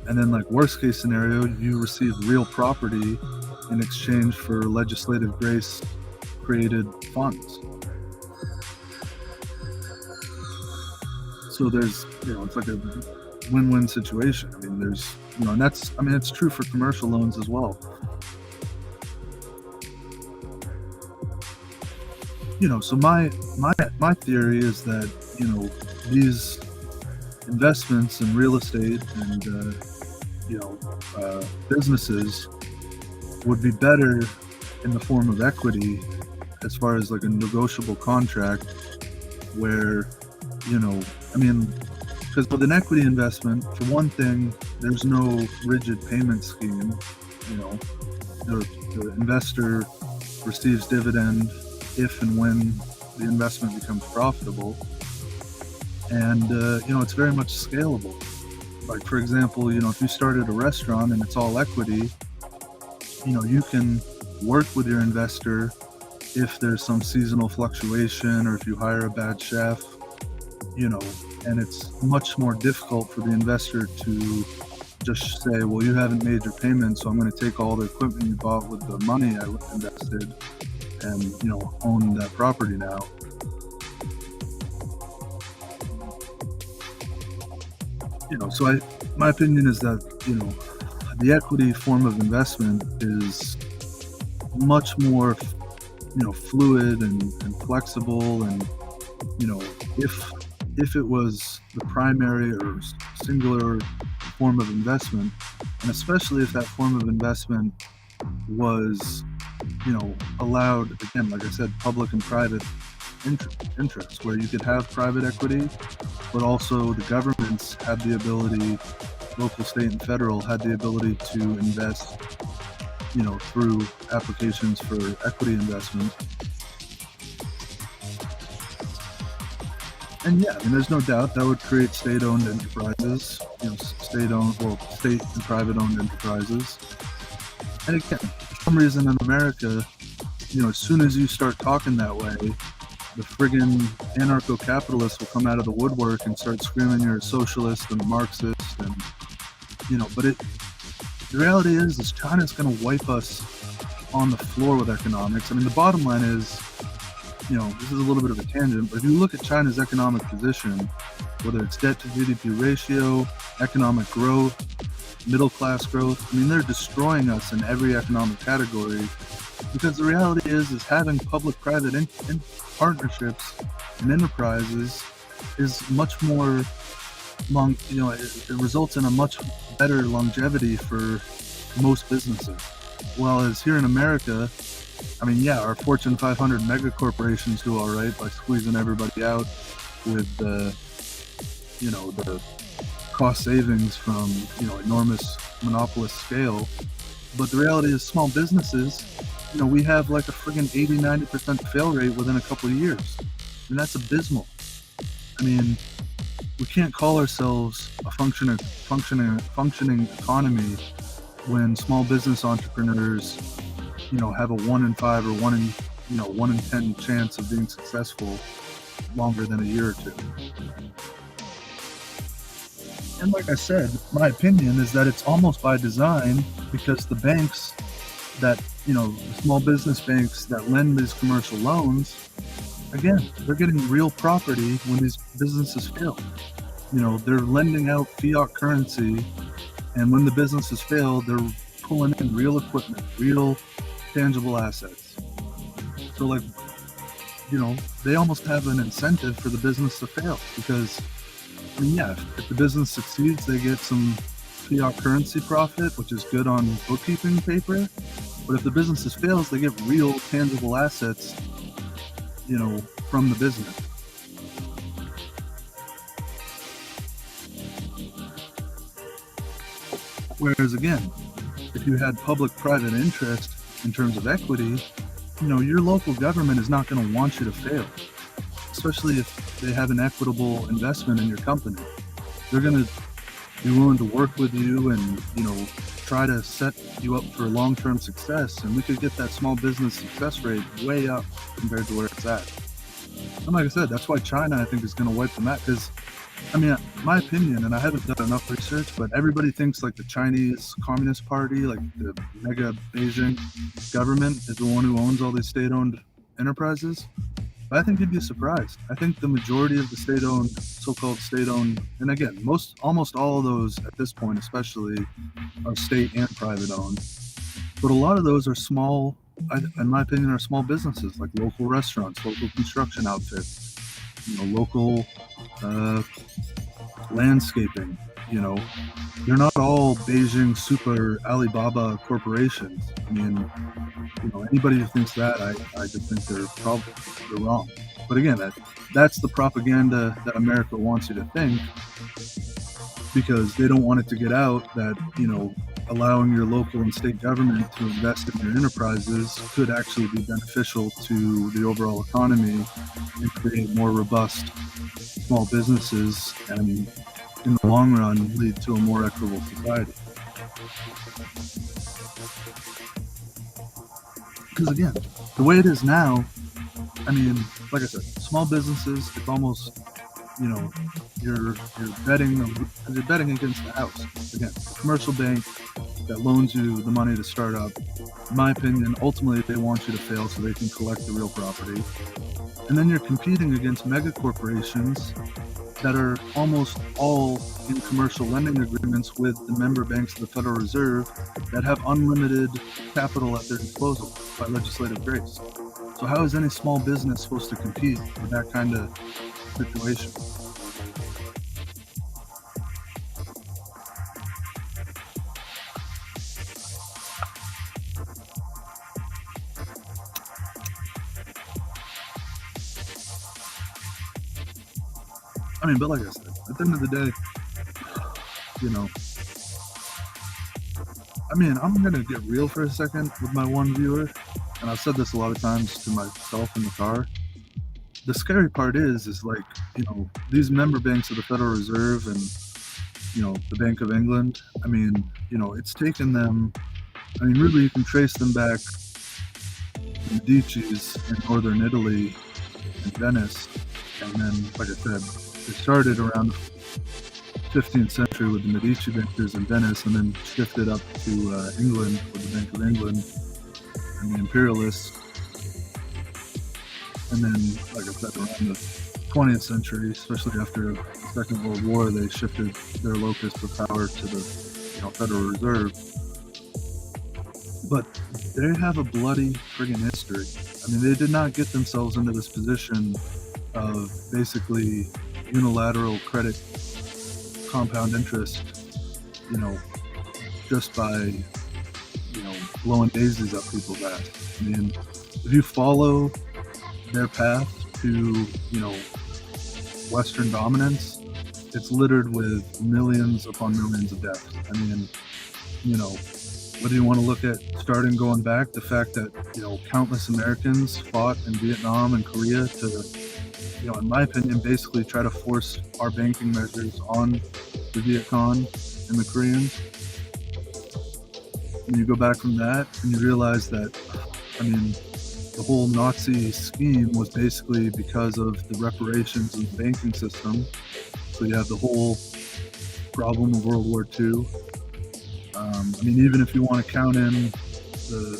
And then, like, worst case scenario, you receive real property in exchange for legislative grace created funds. So there's, it's like a win-win situation. I mean, there's, and it's true for commercial loans as well. So my theory is that, these investments in real estate and, businesses would be better in the form of equity, as far as like a negotiable contract where, because with an equity investment, for one thing, there's no rigid payment scheme. The investor receives dividend if and when the investment becomes profitable, and it's very much scalable. Like, for example, if you started a restaurant and it's all equity, you can work with your investor if there's some seasonal fluctuation or if you hire a bad chef, and it's much more difficult for the investor to just say, well, you haven't made your payment, so I'm going to take all the equipment you bought with the money I invested and, own that property now. So my opinion is that, the equity form of investment is much more, fluid and flexible, and, if it was the primary or singular form of investment, and especially if that form of investment was, allowed, again, like I said, public and private interests, where you could have private equity, but also the governments had the ability, local, state, and federal, had the ability to invest, through applications for equity investment. And yeah, there's no doubt that would create state-owned enterprises, state and private-owned enterprises. And again, for some reason in America, as soon as you start talking that way, the friggin' anarcho-capitalists will come out of the woodwork and start screaming you're a socialist and a Marxist, and, but the reality is China's going to wipe us on the floor with economics. The bottom line is, this is a little bit of a tangent, but if you look at China's economic position, whether it's debt to GDP ratio, economic growth, middle class growth, they're destroying us in every economic category, because the reality is having public-private partnerships and enterprises is much more it results in a much better longevity for most businesses. While as here in America, our Fortune 500 mega corporations do all right by squeezing everybody out with the cost savings from, enormous monopolist scale. But the reality is small businesses, we have like a friggin' 80-90% fail rate within a couple of years. And that's abysmal. We can't call ourselves a functioning economy when small business entrepreneurs, have a 1 in 5 or 1 in 10 chance of being successful longer than a year or two. And like I said, my opinion is that it's almost by design, because the banks that the small business banks that lend these commercial loans, again, they're getting real property when these businesses fail. They're lending out fiat currency, and when the businesses fail, they're pulling in real equipment, real tangible assets. So, like, they almost have an incentive for the business to fail because, yeah, if the business succeeds, they get some fiat currency profit, which is good on bookkeeping paper. But if the business fails, they get real tangible assets, from the business. Whereas again, if you had public-private interest in terms of equity, your local government is not going to want you to fail, especially if they have an equitable investment in your company. They're going to be willing to work with you and, try to set you up for long-term success. And we could get that small business success rate way up compared to where it's at. And like I said, that's why China, I think, is going to wipe them out. Because, my opinion, and I haven't done enough research, but everybody thinks like the Chinese Communist Party, like the mega Beijing government, is the one who owns all these state-owned enterprises. But I think you'd be surprised. I think the majority of the state-owned, so-called state-owned, and again, almost all of those at this point, especially, are state and private owned. But a lot of those are small, in my opinion, are small businesses like local restaurants, local construction outfits, local landscaping. They're not all Beijing super Alibaba corporations. Anybody who thinks that, I just think they're wrong. But again, that's the propaganda that America wants you to think, because they don't want it to get out that, allowing your local and state government to invest in your enterprises could actually be beneficial to the overall economy and create more robust small businesses, and in the long run lead to a more equitable society. Because again, the way it is now, like I said, small businesses, it's almost, you're betting against the house. Again, a commercial bank that loans you the money to start up, in my opinion, ultimately they want you to fail so they can collect the real property. And then you're competing against mega corporations that are almost all in commercial lending agreements with the member banks of the Federal Reserve that have unlimited capital at their disposal by legislative grace. So how is any small business supposed to compete with that kind of situation? But like I said, at the end of the day, I'm going to get real for a second with my one viewer, and I've said this a lot of times to myself in the car. The scary part is like, these member banks of the Federal Reserve and, the Bank of England, it's taken them, really you can trace them back to Medici's in northern Italy and Venice, and then, like I said, it started around the 15th century with the Medici bankers in Venice, and then shifted up to England with the Bank of England and the imperialists. And then, like I said, around the 20th century, especially after the Second World War, they shifted their locus of power to the Federal Reserve. But they have a bloody friggin' history. They did not get themselves into this position of basically unilateral credit compound interest, just by, blowing daisies up people's ass. If you follow their path to, Western dominance, it's littered with millions upon millions of deaths. Whether you want to look at going back, the fact that, countless Americans fought in Vietnam and Korea to, in my opinion, basically try to force our banking measures on the Viet Cong and the Koreans. And you go back from that and you realize that, the whole Nazi scheme was basically because of the reparations in the banking system. So you have the whole problem of World War II. Even if you want to count in the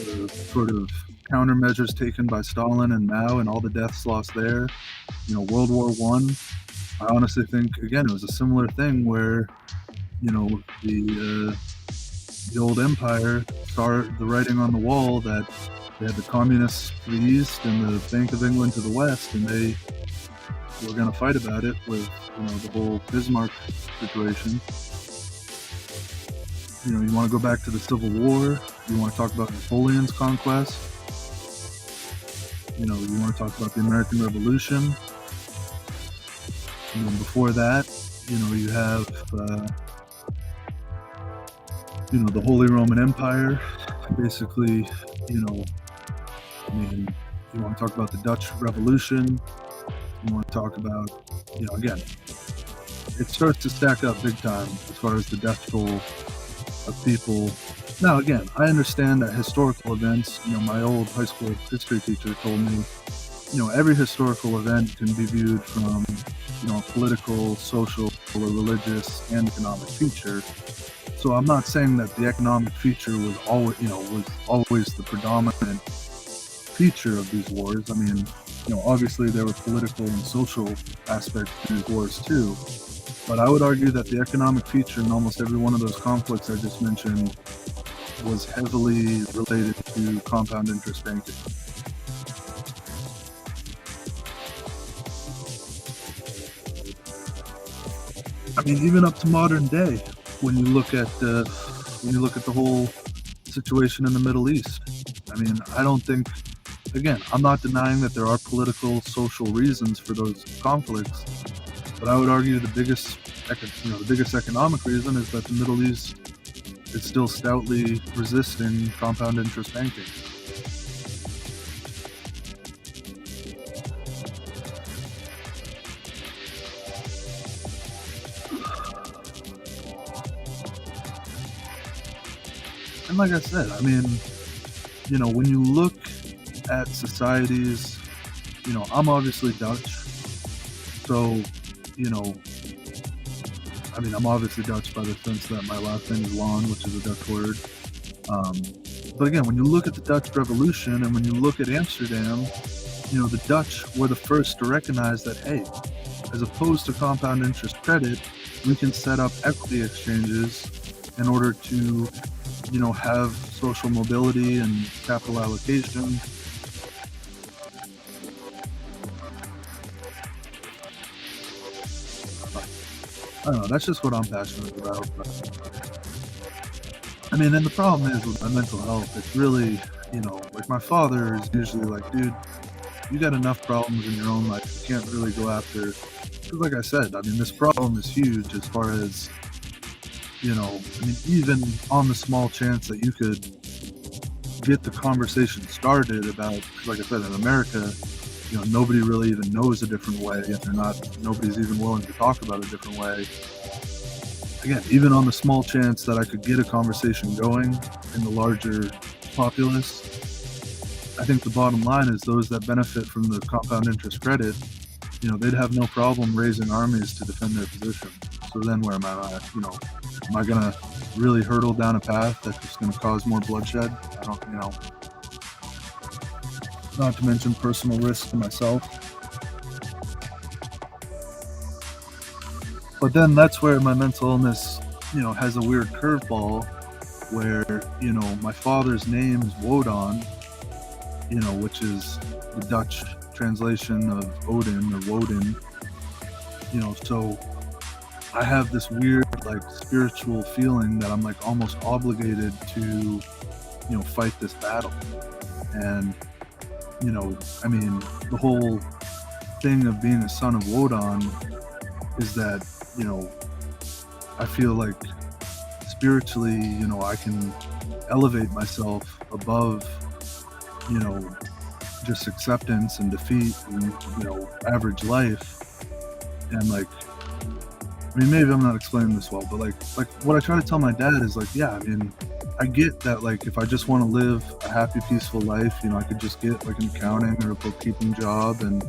the sort of countermeasures taken by Stalin and Mao and all the deaths lost there. World War One. I honestly think again it was a similar thing where the old empire saw the writing on the wall that they had the communists to the east and the Bank of England to the west, and they were going to fight about it with the whole Bismarck situation. You want to go back to the Civil War. You want to talk about Napoleon's conquest. You want to talk about the American Revolution. And then before that, you have the Holy Roman Empire. Basically, you want to talk about the Dutch Revolution. You want to talk about, again, it starts to stack up big time as far as the death toll of people. Now, again, I understand that historical events, my old high school history teacher told me, every historical event can be viewed from, a political, social, or religious, and economic feature. So I'm not saying that the economic feature was always the predominant feature of these wars. I mean, obviously there were political and social aspects to these wars too. But I would argue that the economic feature in almost every one of those conflicts I just mentioned was heavily related to compound interest banking. I mean, even up to modern day, when you look at the whole situation in the Middle East, I mean, I don't think, again, I'm not denying that there are political, social reasons for those conflicts, but I would argue the biggest economic reason is that the Middle East is still stoutly resisting compound interest banking. And like I said, I mean, when you look at societies, I'm obviously Dutch. So, I'm obviously Dutch by the sense that my last name is Laan, which is a Dutch word. But again, when you look at the Dutch Revolution and when you look at Amsterdam, the Dutch were the first to recognize that, hey, as opposed to compound interest credit, we can set up equity exchanges in order to have social mobility and capital allocation. I don't know, that's just what I'm passionate about. But, I mean, and the problem is with my mental health, it's really, like my father is usually like, dude, you got enough problems in your own life. You can't really go after, because like I said, I mean, this problem is huge as far as, even on the small chance that you could get the conversation started about, because like I said, in America, nobody really even knows a different way, and nobody's even willing to talk about a different way. Again, even on the small chance that I could get a conversation going in the larger populace, I think the bottom line is those that benefit from the compound interest credit, they'd have no problem raising armies to defend their position. So then where am I at? Am I going to really hurtle down a path that's just going to cause more bloodshed? I don't, not to mention personal risk to myself. But then that's where my mental illness, has a weird curveball where, my father's name is Wodan, which is the Dutch translation of Odin or Woden, so I have this weird, like, spiritual feeling that I'm, like, almost obligated to, fight this battle. And, the whole thing of being a son of Wodan is that, I feel like spiritually, I can elevate myself above, just acceptance and defeat and, average life. And, like, maybe I'm not explaining this well, but like what I try to tell my dad is like, yeah, I get that, like, if I just want to live a happy, peaceful life, I could just get like an accounting or a bookkeeping job and,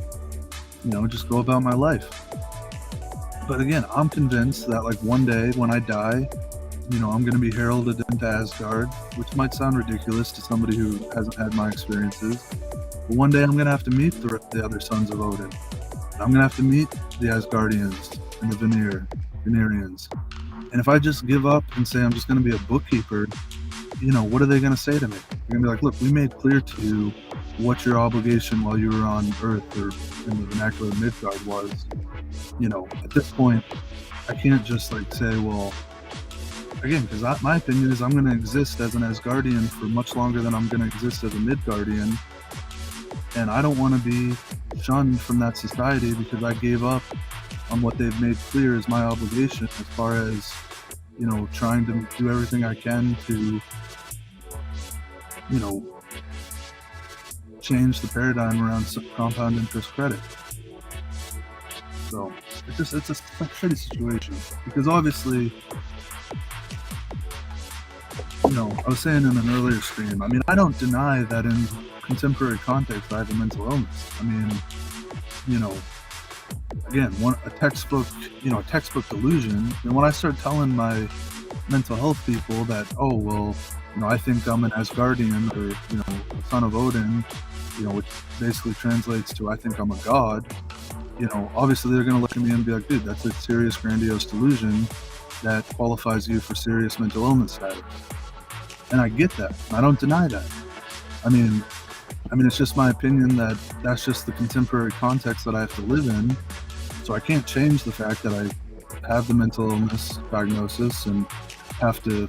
just go about my life. But again, I'm convinced that, like, one day when I die, I'm going to be heralded into Asgard, which might sound ridiculous to somebody who hasn't had my experiences. But one day I'm going to have to meet the other sons of Odin. I'm going to have to meet the Asgardians and the Venerians. And if I just give up and say I'm just going to be a bookkeeper, what are they going to say to me? They're going to be like, look, we made clear to you what your obligation while you were on Earth, or in the vernacular Midgard, was. At this point, I can't just say, well, again, because my opinion is I'm going to exist as an Asgardian for much longer than I'm going to exist as a Midgardian. And I don't want to be shunned from that society because I gave up on what they've made clear is my obligation, as far as, trying to do everything I can to, change the paradigm around compound interest credit. So it's a shitty situation, because obviously, I was saying in an earlier stream, I don't deny that in contemporary context I have a mental illness. Again, a textbook delusion. And when I start telling my mental health people that, oh, well, I think I'm an Asgardian, or, a son of Odin, which basically translates to I think I'm a god, obviously they're going to look at me and be like, dude, that's a serious, grandiose delusion that qualifies you for serious mental illness status. And I get that. I don't deny that. It's just my opinion that that's just the contemporary context that I have to live in. So I can't change the fact that I have the mental illness diagnosis and have to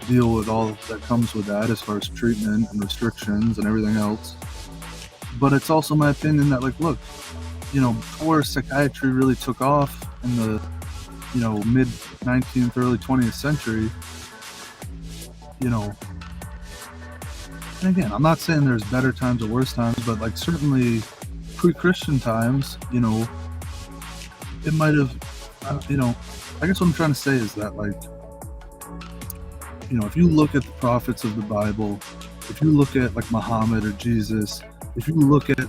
deal with all that comes with that, as far as treatment and restrictions and everything else. But it's also my opinion that, look, before psychiatry really took off in the, mid 19th, early 20th century, and again, I'm not saying there's better times or worse times, but certainly pre-Christian times, it might have, I guess what I'm trying to say is that, if you look at the prophets of the Bible, if you look at Muhammad or Jesus, if you look at,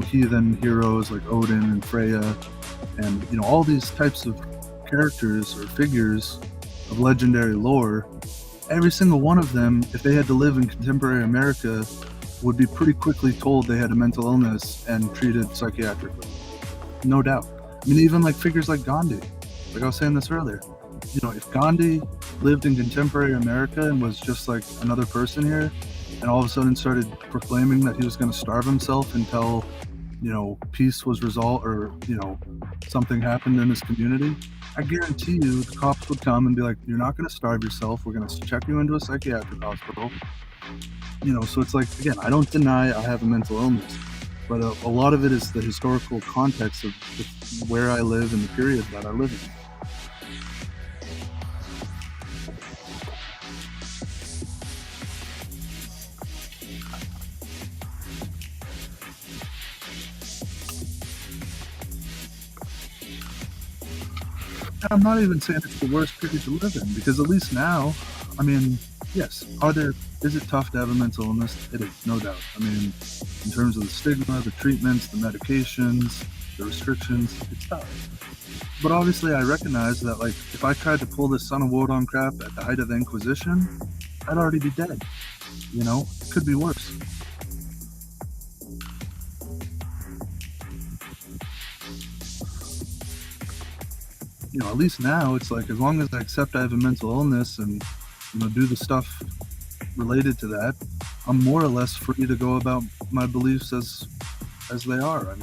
heathen heroes like Odin and Freya, and, all these types of characters or figures of legendary lore, every single one of them, if they had to live in contemporary America, would be pretty quickly told they had a mental illness and treated psychiatrically. No doubt. Even figures like Gandhi, like I was saying this earlier. If Gandhi lived in contemporary America and was just like another person here, and all of a sudden started proclaiming that he was going to starve himself until, peace was resolved, or, something happened in his community, I guarantee you the cops would come and be like, you're not going to starve yourself. We're going to check you into a psychiatric hospital. So it's again, I don't deny I have a mental illness, but a lot of it is the historical context of where I live and the period that I live in. I'm not even saying it's the worst period to live in, because at least now, yes, is it tough to have a mental illness? It is, no doubt. In terms of the stigma, the treatments, the medications, the restrictions, it's tough. But obviously I recognize that, if I tried to pull this Son of Wodan crap at the height of the Inquisition, I'd already be dead. It could be worse. At least now it's as long as I accept I have a mental illness and, do the stuff related to that, I'm more or less free to go about my beliefs as they are.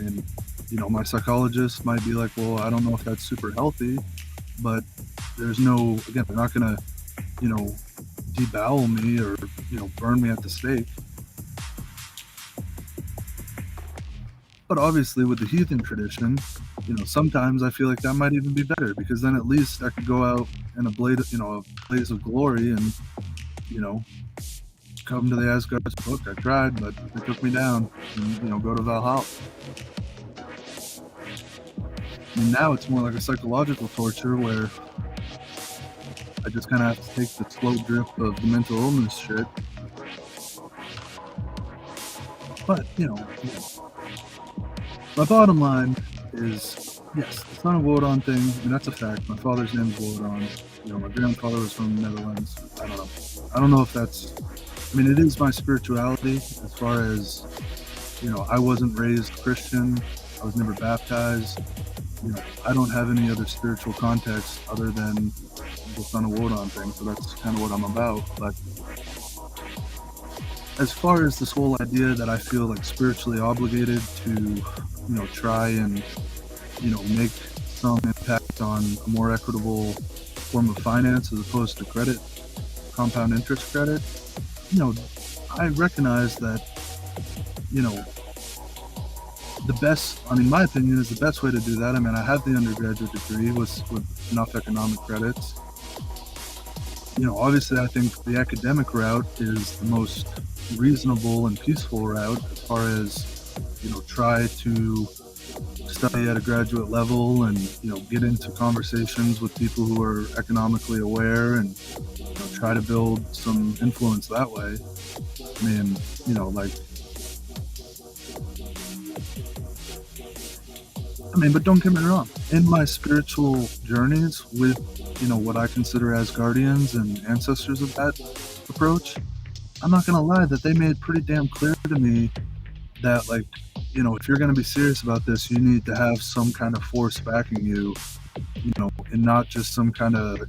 My psychologist might be like, well, I don't know if that's super healthy, but they're not going to, debowel me or, burn me at the stake. But obviously with the heathen tradition, sometimes I feel like that might even be better, because then at least I could go out in a blaze of glory and, come to the Asgard's book. I tried, but they took me down and, go to Valhalla. Now it's more like a psychological torture where I just kind of have to take the slow drip of the mental illness shit. But, my bottom line is, Yes, the son of Wodan thing, I mean, that's a fact. My father's name is Wodan. My grandfather was from the Netherlands. I don't know. I don't know if that's, I mean, it is my spirituality as far as, I wasn't raised Christian. I was never baptized. I don't have any other spiritual context other than the son of Wodan thing. So that's kind of what I'm about. But as far as this whole idea that I feel like spiritually obligated to, try and, make some impact on a more equitable form of finance as opposed to credit, compound interest credit, I recognize that, the best, I mean, my opinion is the best way to do that. I mean, I have the undergraduate degree with enough economic credits. Obviously, I think the academic route is the most reasonable and peaceful route as far as, try to study at a graduate level and, get into conversations with people who are economically aware and, try to build some influence that way. I mean, but don't get me wrong. In my spiritual journeys with, what I consider as guardians and ancestors of that approach, I'm not going to lie that they made pretty damn clear to me that, like, if you're going to be serious about this, you need to have some kind of force backing you, and not just some kind of,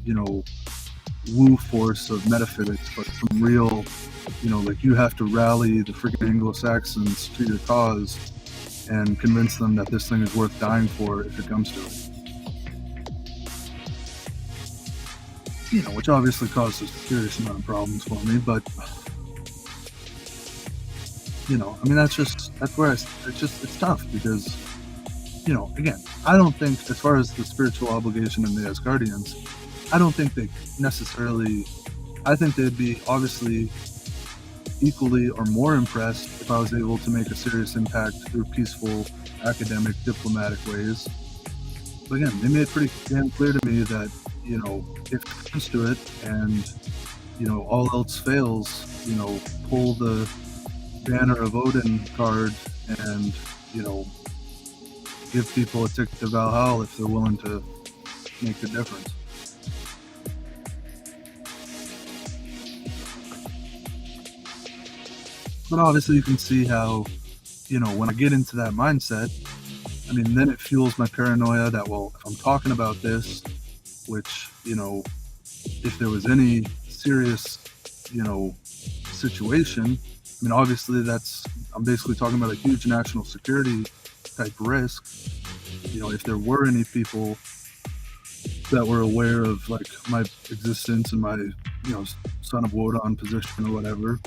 woo force of metaphysics, but some real, like you have to rally the freaking Anglo-Saxons to your cause and convince them that this thing is worth dying for if it comes to it. Which obviously causes a serious amount of problems for me, but that's where it's tough because, again, I don't think as far as the spiritual obligation in the Asgardians, I don't think they necessarily, I think they'd be obviously equally or more impressed if I was able to make a serious impact through peaceful, academic, diplomatic ways. But again, they made it pretty damn clear to me that, if it comes to it and, all else fails, pull the Banner of Odin card and, give people a ticket to Valhalla if they're willing to make the difference. But obviously you can see how, when I get into that mindset, I mean, then it fuels my paranoia that, well, if I'm talking about this, which, if there was any serious, situation, I mean, obviously I'm basically talking about a huge national security type risk. If there were any people that were aware of like my existence and my, son of Wodan position or whatever.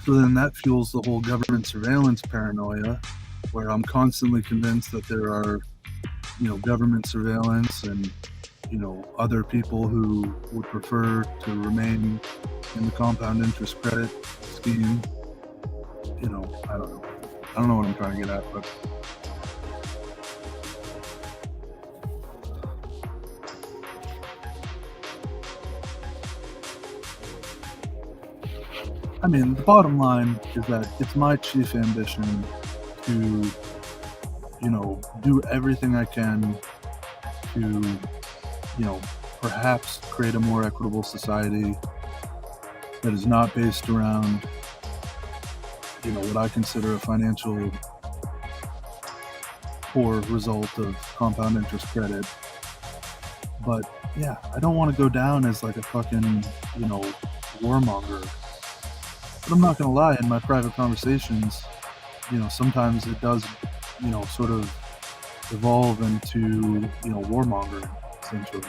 So then that fuels the whole government surveillance paranoia, where I'm constantly convinced that there are, government surveillance and, other people who would prefer to remain in the compound interest credit scheme. I don't know. I don't know what I'm trying to get at, but I mean, the bottom line is that it's my chief ambition to, do everything I can to, perhaps create a more equitable society that is not based around, what I consider a financial poor result of compound interest credit. But yeah, I don't want to go down as like a fucking, warmonger. But I'm not going to lie, in my private conversations, sometimes it does, sort of evolve into, warmongering, essentially.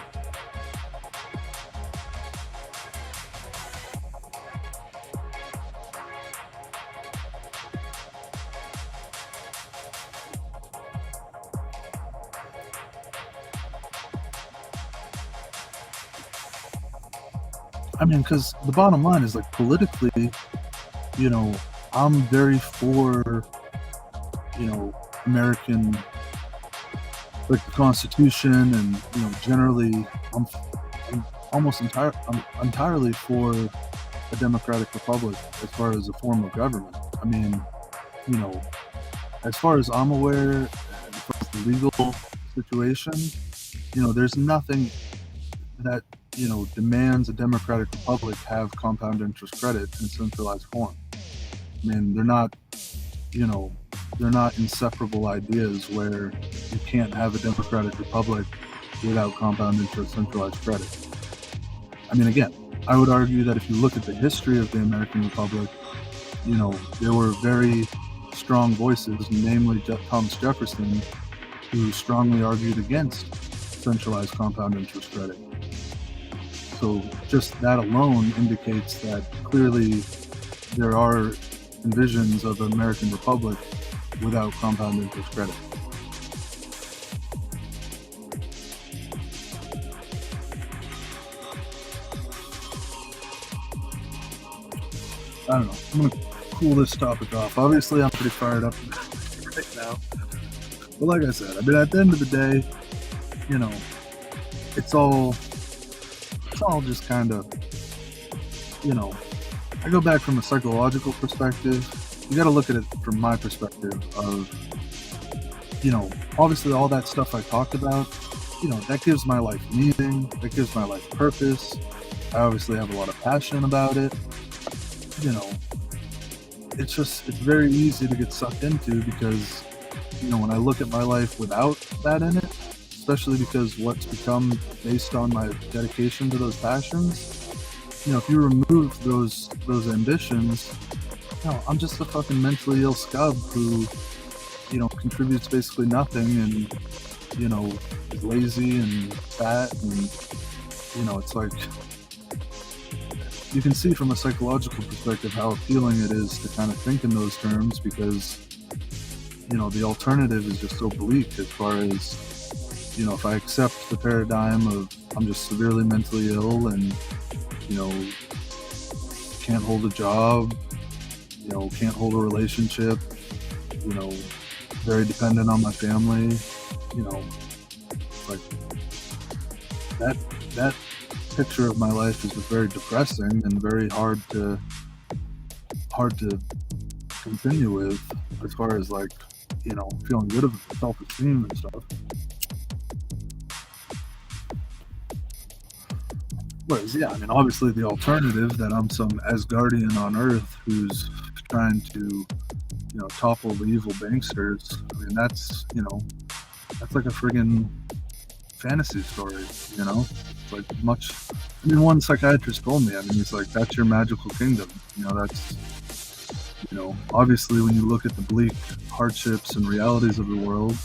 I mean, because the bottom line is like politically, I'm very for, American, like the Constitution, and generally, I'm entirely for a democratic republic as far as a form of government. I mean, as far as I'm aware, as far as the legal situation, there's nothing that, demands a democratic republic have compound interest credit in centralized form. I mean, you know, they're not inseparable ideas where you can't have a democratic republic without compound interest centralized credit. I mean, again, I would argue that if you look at the history of the American Republic, there were very strong voices, namely Thomas Jefferson, who strongly argued against centralized compound interest credit. So just that alone indicates that clearly there are envisions of an American Republic without compound interest credit. I don't know. I'm going to cool this topic off. Obviously, I'm pretty fired up right now. But like I said, I mean, at the end of the day, it's all just kind of, I go back from a psychological perspective. You got to look at it from my perspective of, obviously all that stuff I talked about, that gives my life meaning, that gives my life purpose. I obviously have a lot of passion about it. It's very easy to get sucked into because, when I look at my life without that in it, especially because what's become based on my dedication to those passions, if you remove those ambitions, I'm just a fucking mentally ill scub who, contributes basically nothing and, is lazy and fat and, it's like, you can see from a psychological perspective how appealing it is to kind of think in those terms because, the alternative is just so bleak as far as, if I accept the paradigm of I'm just severely mentally ill and, can't hold a job, can't hold a relationship, very dependent on my family, like that picture of my life is just very depressing and very hard to continue with as far as like, feeling good of self-esteem and stuff. Whereas, yeah, I mean, obviously the alternative that I'm some Asgardian on Earth who's trying to, topple the evil banksters. I mean, that's like a friggin' fantasy story, It's like one psychiatrist told me, he's like, that's your magical kingdom. That's, obviously when you look at the bleak hardships and realities of the world,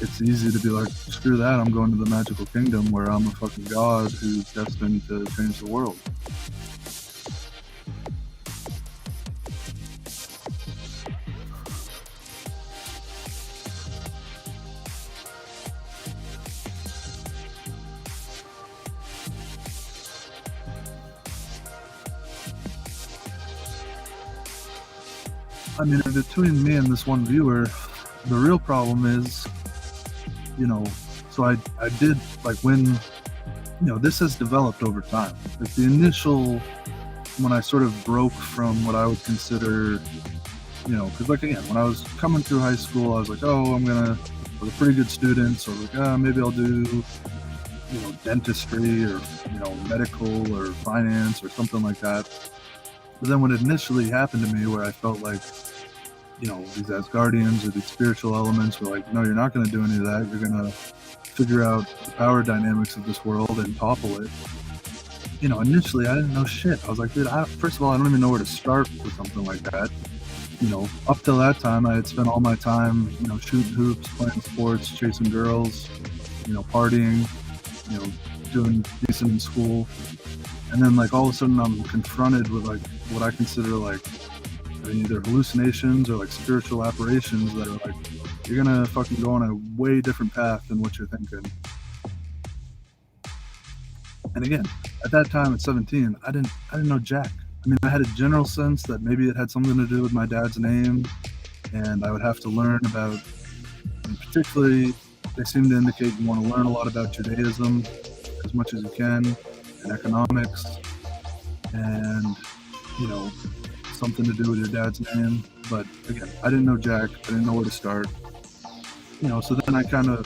it's easy to be like, screw that, I'm going to the magical kingdom where I'm a fucking god who's destined to change the world. I mean, between me and this one viewer, the real problem is, so I did, like, when, this has developed over time. Like the initial, when I sort of broke from what I would consider, because like, again, when I was coming through high school, I was like, oh, I was a pretty good student, so I was like, maybe I'll do, dentistry or, medical or finance or something like that. But then when it initially happened to me where I felt like, these Asgardians or these spiritual elements were like, no, you're not going to do any of that. You're going to figure out the power dynamics of this world and topple it. Initially I didn't know shit. I was like, dude, first of all, I don't even know where to start with something like that. Up till that time, I had spent all my time, shooting hoops, playing sports, chasing girls, partying, doing decent in school. And then, like, all of a sudden I'm confronted with, like, what I consider, like, either hallucinations or, like, spiritual apparitions that are, like, you're gonna fucking go on a way different path than what you're thinking. And again, at that time at 17, I didn't know jack. I mean, I had a general sense that maybe it had something to do with my dad's name, and I would have to learn about, and particularly, they seem to indicate you want to learn a lot about Judaism as much as you can, and economics, and, something to do with your dad's name. But again, I didn't know jack. I didn't know where to start. So then I kind of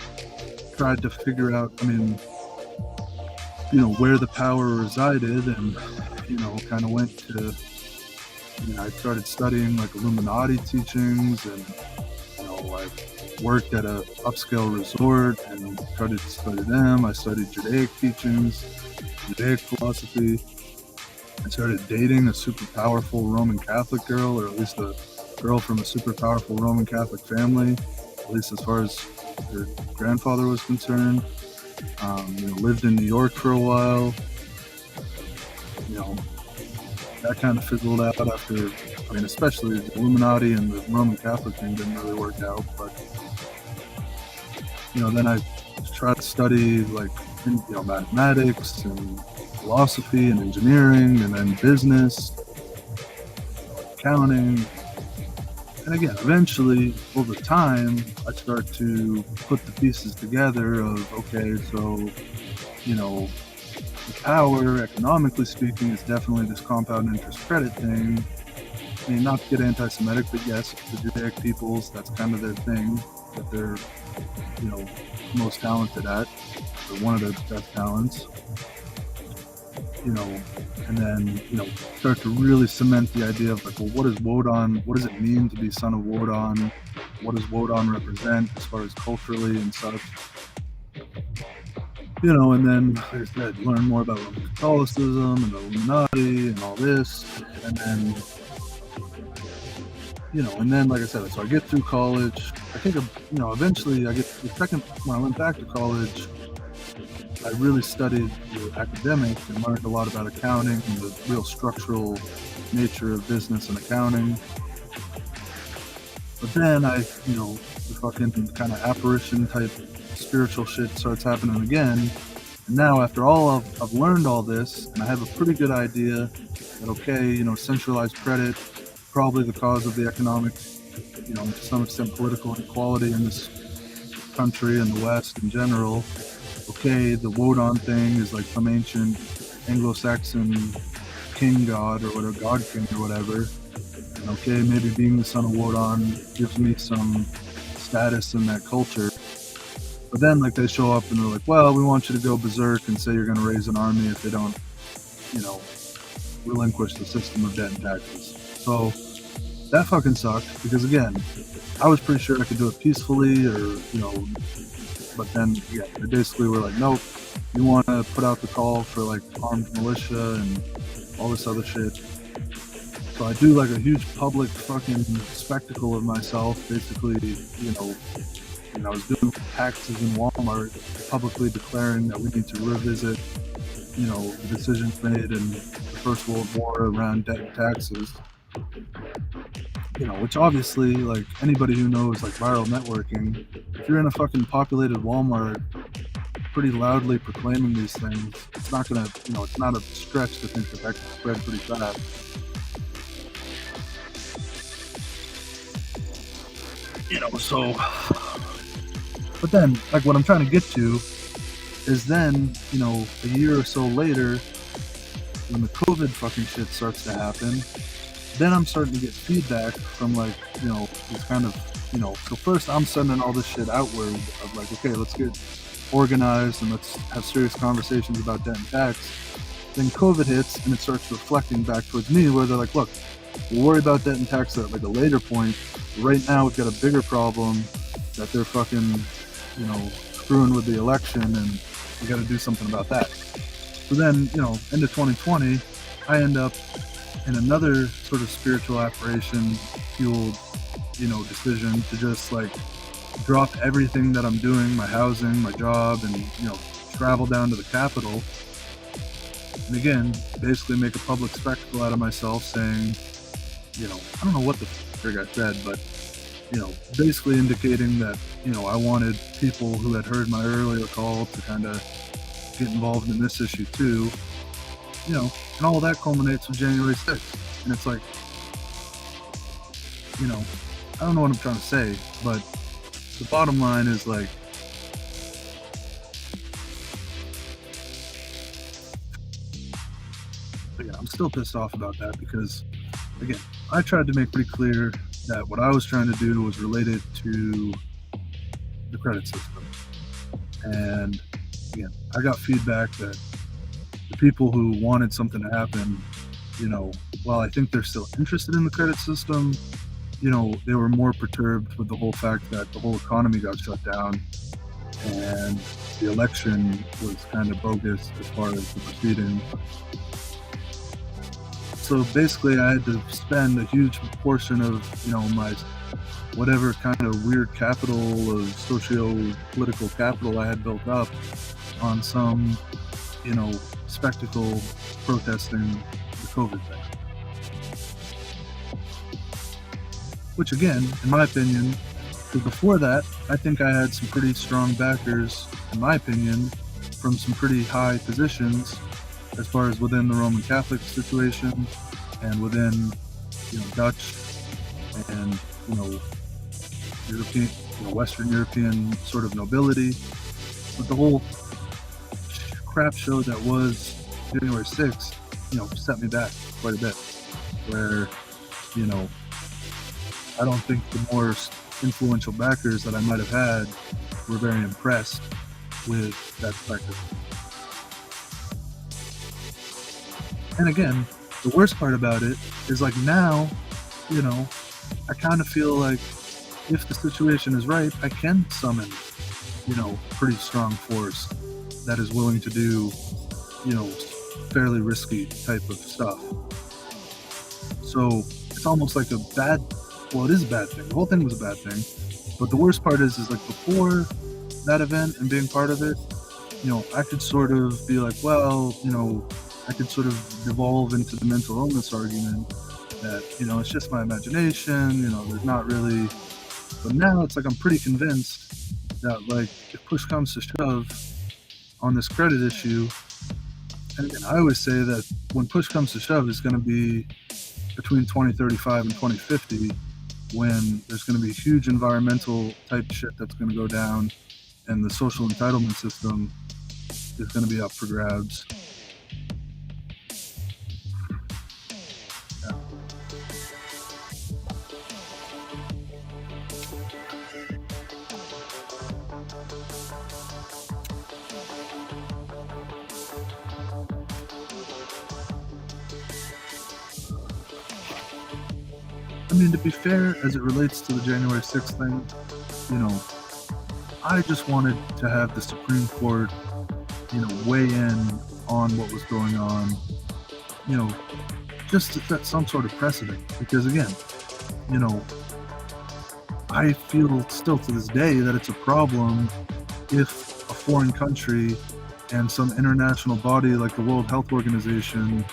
tried to figure out, where the power resided, and, kind of went to, I started studying like Illuminati teachings, and, I worked at a upscale resort and started to study them. I studied Judaic teachings, Judaic philosophy. I started dating a super powerful Roman Catholic girl, or at least a girl from a super powerful Roman Catholic family, at least as far as her grandfather was concerned. Lived in New York for a while. That kind of fizzled out after, especially the Illuminati and the Roman Catholic thing didn't really work out. But, then I tried to study like, mathematics and philosophy and engineering, and then business, accounting. And again, eventually, over time, I start to put the pieces together of, okay, so, the power, economically speaking, is definitely this compound interest credit thing. Not to get anti-Semitic, but yes, the Judaic peoples, that's kind of their thing, that they're, most talented at, or one of their best talents. And then, start to really cement the idea of like, well, what is Wodan? What does it mean to be son of Wodan? What does Wodan represent as far as culturally and such? And then, like I said, learn more about Roman Catholicism and the Illuminati and all this. And then, like I said, so I get through college. I think, eventually when I went back to college, I really studied the academic and learned a lot about accounting and the real structural nature of business and accounting. But then the fucking kind of apparition type spiritual shit starts happening again. And now after all I've learned all this, and I have a pretty good idea that, okay, centralized credit, probably the cause of the economic, to some extent political inequality in this country and the West in general. Okay, the Wodan thing is like some ancient Anglo-Saxon king god or whatever, god king or whatever. And okay, maybe being the son of Wodan gives me some status in that culture. But then like they show up and they're like, well, we want you to go berserk and say you're going to raise an army if they don't, relinquish the system of debt and taxes. So that fucking sucked, because again, I was pretty sure I could do it peacefully, or, but then, yeah, they basically were like, nope, you want to put out the call for like armed militia and all this other shit. So I do like a huge public fucking spectacle of myself, basically, I was doing taxes in Walmart, publicly declaring that we need to revisit, the decisions made in the First World War around debt and taxes. Which obviously, like, anybody who knows, like, viral networking, if you're in a fucking populated Walmart pretty loudly proclaiming these things, it's not gonna, it's not a stretch to think that can spread pretty fast. So, but then, like, what I'm trying to get to is then, a year or so later, when the COVID fucking shit starts to happen, then I'm starting to get feedback from, like, this kind of, so first I'm sending all this shit outward of like, okay, let's get organized and let's have serious conversations about debt and tax. Then COVID hits and it starts reflecting back towards me, where they're like, look, we'll worry about debt and tax at like a later point. Right now we've got a bigger problem that they're fucking, screwing with the election, and we got to do something about that. So then, end of 2020, I end up in another sort of spiritual apparition fueled, decision to just like drop everything that I'm doing, my housing, my job, and, travel down to the Capitol. And again, basically make a public spectacle out of myself, saying, I don't know what the frig I said, but, basically indicating that, I wanted people who had heard my earlier call to kind of get involved in this issue too, and all that culminates with January 6th. And it's like, I don't know what I'm trying to say, but the bottom line is like, yeah, I'm still pissed off about that, because again, I tried to make pretty clear that what I was trying to do was related to the credit system. And again, I got feedback that the people who wanted something to happen, while I think they're still interested in the credit system, they were more perturbed with the whole fact that the whole economy got shut down and the election was kind of bogus as far as the proceedings. So basically, I had to spend a huge portion of, my whatever kind of weird capital of socio-political capital I had built up on some, spectacle protesting the COVID thing. Which again, in my opinion, because before that, I think I had some pretty strong backers, in my opinion, from some pretty high positions as far as within the Roman Catholic situation and within, Dutch and, European, Western European sort of nobility. But the whole crap show that was January 6th, set me back quite a bit. Where, I don't think the more influential backers that I might have had were very impressed with that spectacle. And again, the worst part about it is like now, I kind of feel like if the situation is right, I can summon, pretty strong force that is willing to do, fairly risky type of stuff. So it's almost like it is a bad thing. The whole thing was a bad thing. But the worst part is like before that event and being part of it, I could sort of be like, well, I could sort of devolve into the mental illness argument that, it's just my imagination, there's not really. But now it's like I'm pretty convinced that, like, if push comes to shove on this credit issue, and again, I always say that when push comes to shove, it's going to be between 2035 and 2050 when there's going to be huge environmental type shit that's going to go down and the social entitlement system is going to be up for grabs. I mean, to be fair, as it relates to the January 6th thing, I just wanted to have the Supreme Court, weigh in on what was going on, just to set some sort of precedent. Because again, I feel still to this day that it's a problem if a foreign country and some international body like the World Health Organization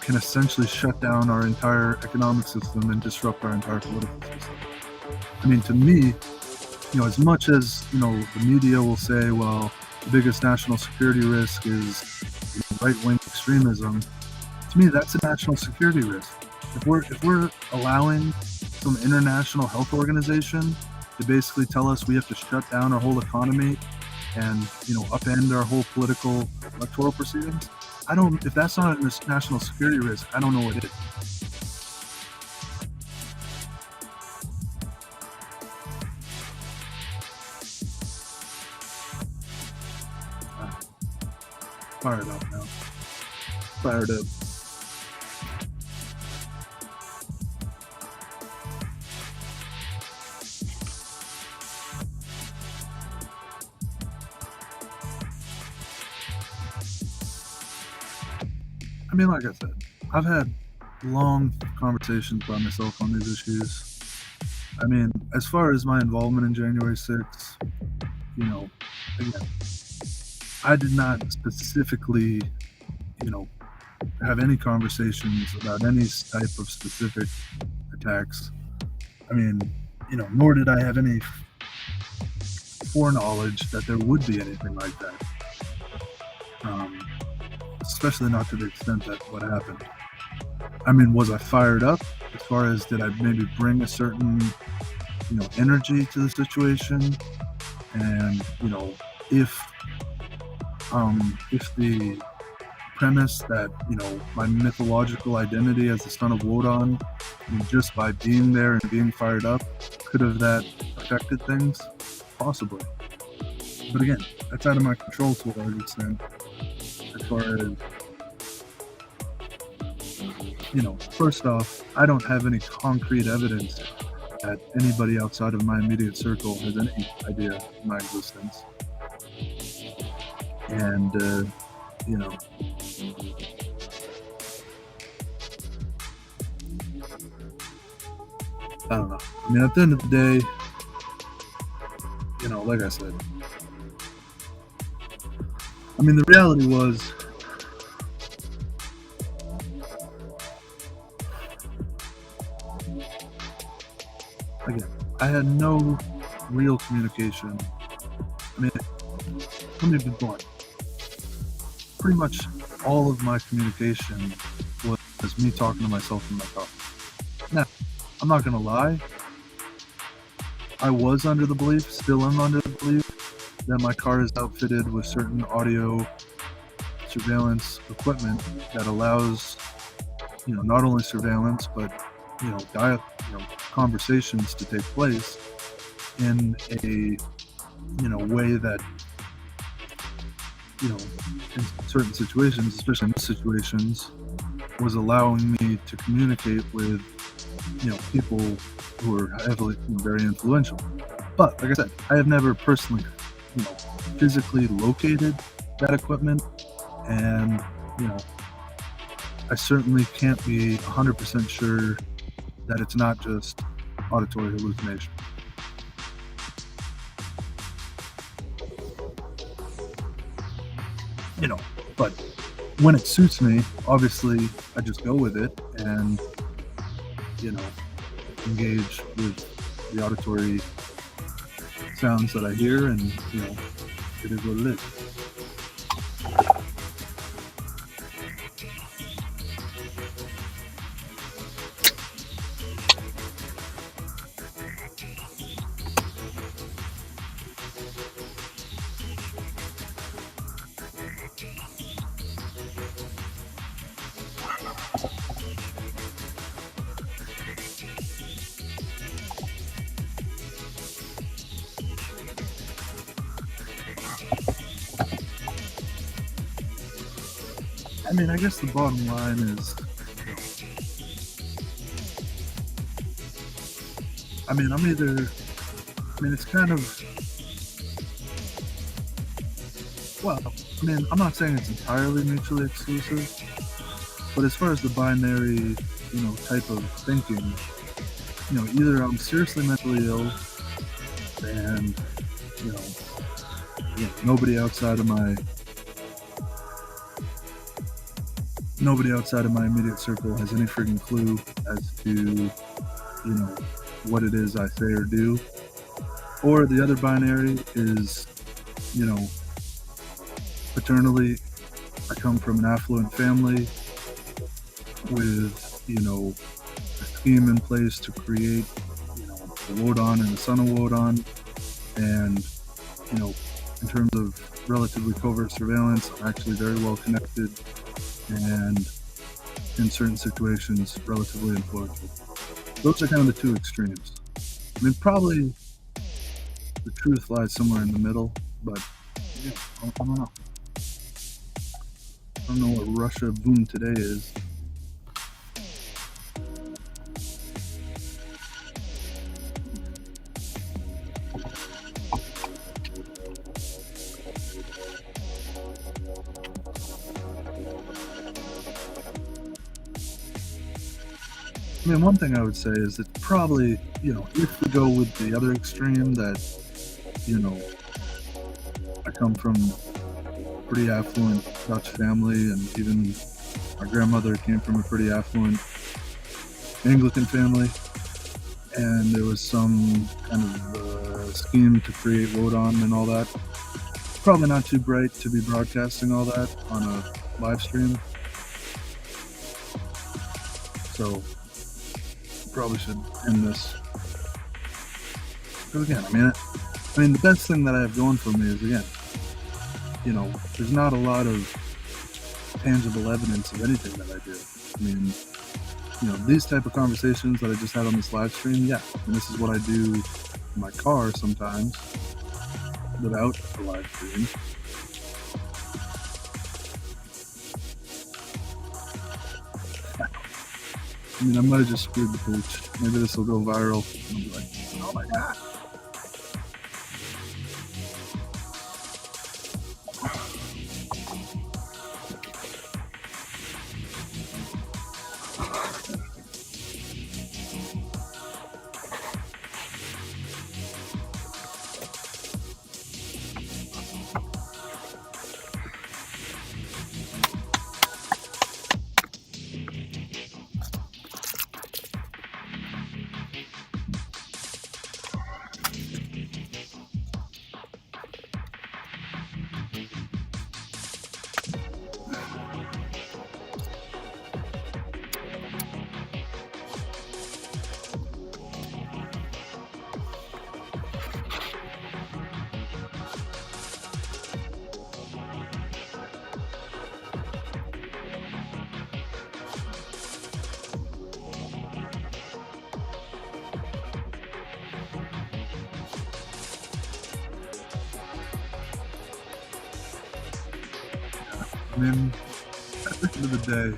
can essentially shut down our entire economic system and disrupt our entire political system. I mean, to me, as much as, the media will say, well, the biggest national security risk is right-wing extremism, to me, that's a national security risk. If we're allowing some international health organization to basically tell us we have to shut down our whole economy and, upend our whole political electoral proceedings, if that's not a national security risk, I don't know what it is. Fired up now. Fired up. I mean, like I said, I've had long conversations by myself on these issues. I mean, as far as my involvement in January 6th, again, I did not specifically, have any conversations about any type of specific attacks. I mean, nor did I have any foreknowledge that there would be anything like that. Especially not to the extent that what happened. I mean, was I fired up as far as did I maybe bring a certain, energy to the situation? And, if the premise that, my mythological identity as the son of Wodan, just by being there and being fired up, could have that affected things? Possibly. But again, that's out of my control to a large extent. As far as, first off, I don't have any concrete evidence that anybody outside of my immediate circle has any idea of my existence. And, I don't know. I mean, at the end of the day, like I said, I mean, the reality was, again, I had no real communication. I mean, let me be blunt. Pretty much all of my communication was me talking to myself in my car. Now, I'm not going to lie. I was under the belief, still am under the belief, that my car is outfitted with certain audio surveillance equipment that allows, not only surveillance, but, conversations to take place in a, way that, in certain situations, especially in these situations, was allowing me to communicate with, people who are heavily, very influential. But like I said, I have never personally, physically located that equipment, and I certainly can't be 100% sure that it's not just auditory hallucination. But when it suits me, obviously I just go with it and, engage with the auditory sounds that I hear, and, it is what it is. I mean, I guess the bottom line is, it's kind of, I'm not saying it's entirely mutually exclusive, but as far as the binary, type of thinking, either I'm seriously mentally ill and, nobody outside of my immediate circle has any freaking clue as to, what it is I say or do. Or the other binary is, paternally, I come from an affluent family with, a scheme in place to create, the Wodan and the son of Wodan. And, in terms of relatively covert surveillance, I'm actually very well connected and in certain situations relatively influential. Those are kind of the two extremes. I mean, probably the truth lies somewhere in the middle, but I don't know. I don't know what Russia boom today is. I mean, one thing I would say is that probably, if we go with the other extreme, that, I come from a pretty affluent Dutch family, and even my grandmother came from a pretty affluent Anglican family, and there was some kind of scheme to create Wodan and all that. Probably not too bright to be broadcasting all that on a live stream. So, probably should end this. Because again, I mean, the best thing that I have going for me is, again, there's not a lot of tangible evidence of anything that I do. I mean, these type of conversations that I just had on this live stream, yeah, and this is what I do in my car sometimes. without the live stream. I mean, I might have just screwed the pooch. Maybe this will go viral. I'll be like, oh my god. I mean, at the end of the day,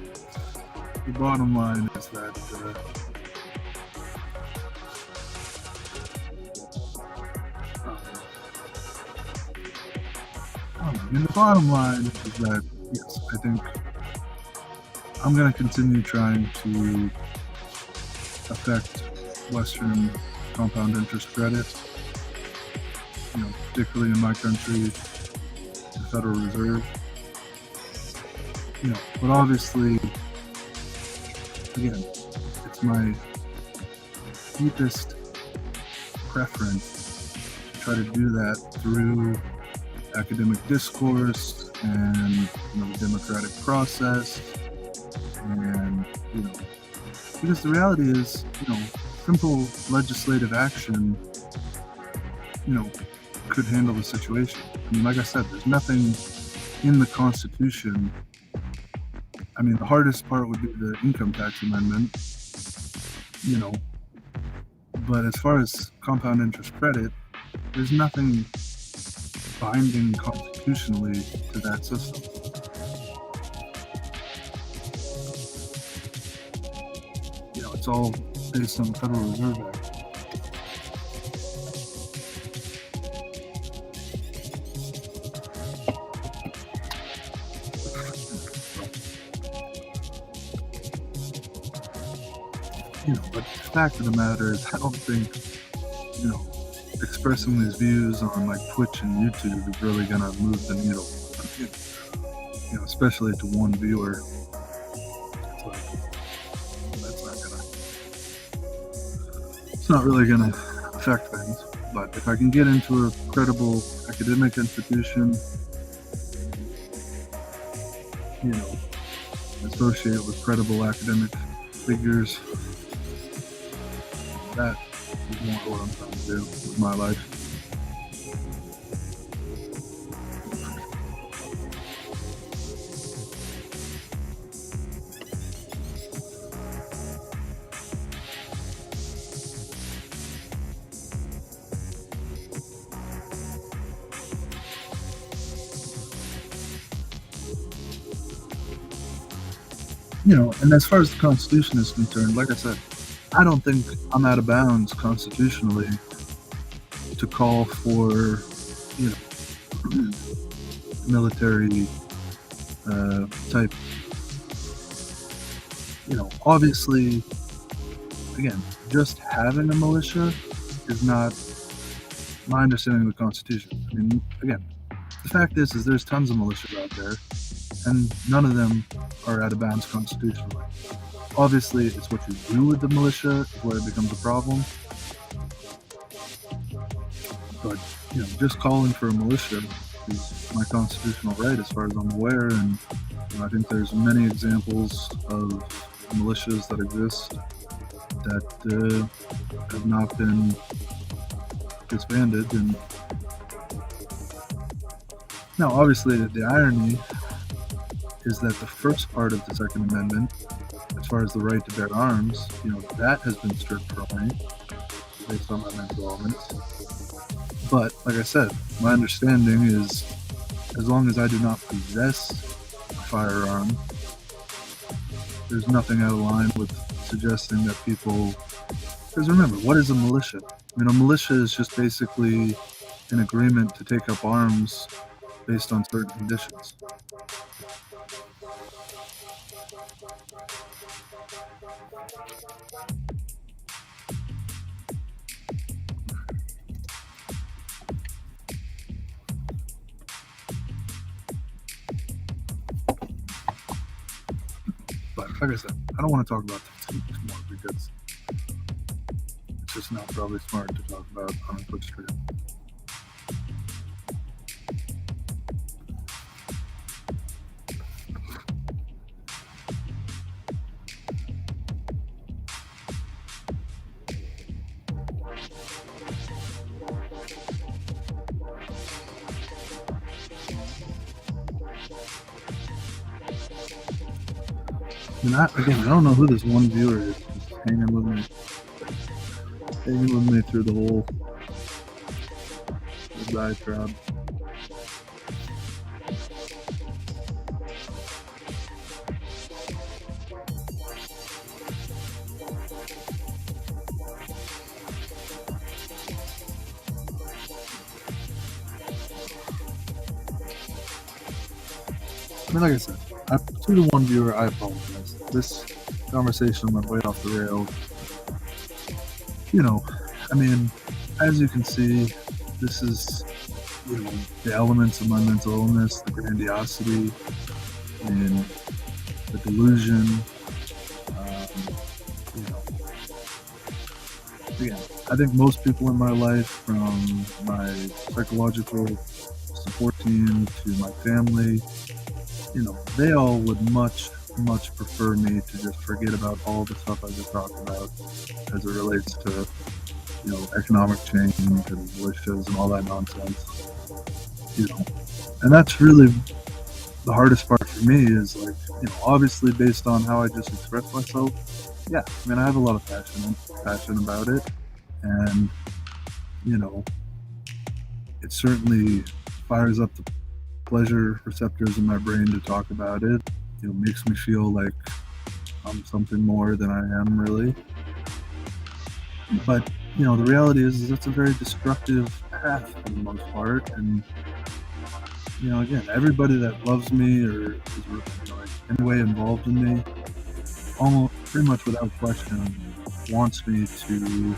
the bottom line is that the bottom line is that, yes, I think I'm going to continue trying to affect Western compound interest credit, particularly in my country, the Federal Reserve. But obviously, again, it's my deepest preference to try to do that through academic discourse and the democratic process, and because the reality is, simple legislative action, could handle the situation. I mean, like I said, there's nothing in the Constitution. I mean, the hardest part would be the income tax amendment, but as far as compound interest credit, there's nothing binding constitutionally to that system. It's all based on the Federal Reserve Act. But the fact of the matter is, I don't think, expressing these views on like Twitch and YouTube is really gonna move the needle. Especially to one viewer. It's not really gonna affect things. But if I can get into a credible academic institution, associate with credible academic figures, that is more what I'm trying to do with my life. And as far as the Constitution is concerned, like I said, I don't think I'm out of bounds constitutionally to call for, military type. Obviously, again, just having a militia is not my understanding of the Constitution. I mean, again, the fact is there's tons of militias out there, and none of them are out of bounds constitutionally. Obviously, it's what you do with the militia where it becomes a problem. But, just calling for a militia is my constitutional right as far as I'm aware, and I think there's many examples of militias that exist that have not been disbanded. And now, obviously, the irony is that the first part of the Second Amendment, as far as the right to bear arms, that has been stripped from me based on my mental illness. But like I said, my understanding is as long as I do not possess a firearm, there's nothing out of line with suggesting that people. Because remember, what is a militia? I mean, a militia is just basically an agreement to take up arms based on certain conditions. But like I said, I don't want to talk about that too much more because it's just not probably smart to talk about on a quick stream. And I don't know who this one viewer is. Just hanging with me through the whole diatribe. I mean, like I said, to the one viewer, I apologize. This conversation went way off the rails. You know, I mean, as you can see, this is, the elements of my mental illness, the grandiosity, and the delusion. Again, I think most people in my life, from my psychological support team to my family, they all would much prefer me to just forget about all the stuff I just talked about as it relates to, economic change and militias and all that nonsense. And that's really the hardest part for me is like, obviously based on how I just expressed myself, yeah, I mean, I have a lot of passion about it. And, it certainly fires up the pleasure receptors in my brain to talk about it. It makes me feel like I'm something more than I am really. But, the reality is it's a very destructive path for the most part. And, again, everybody that loves me or is in any way involved in me, almost pretty much without question, wants me to,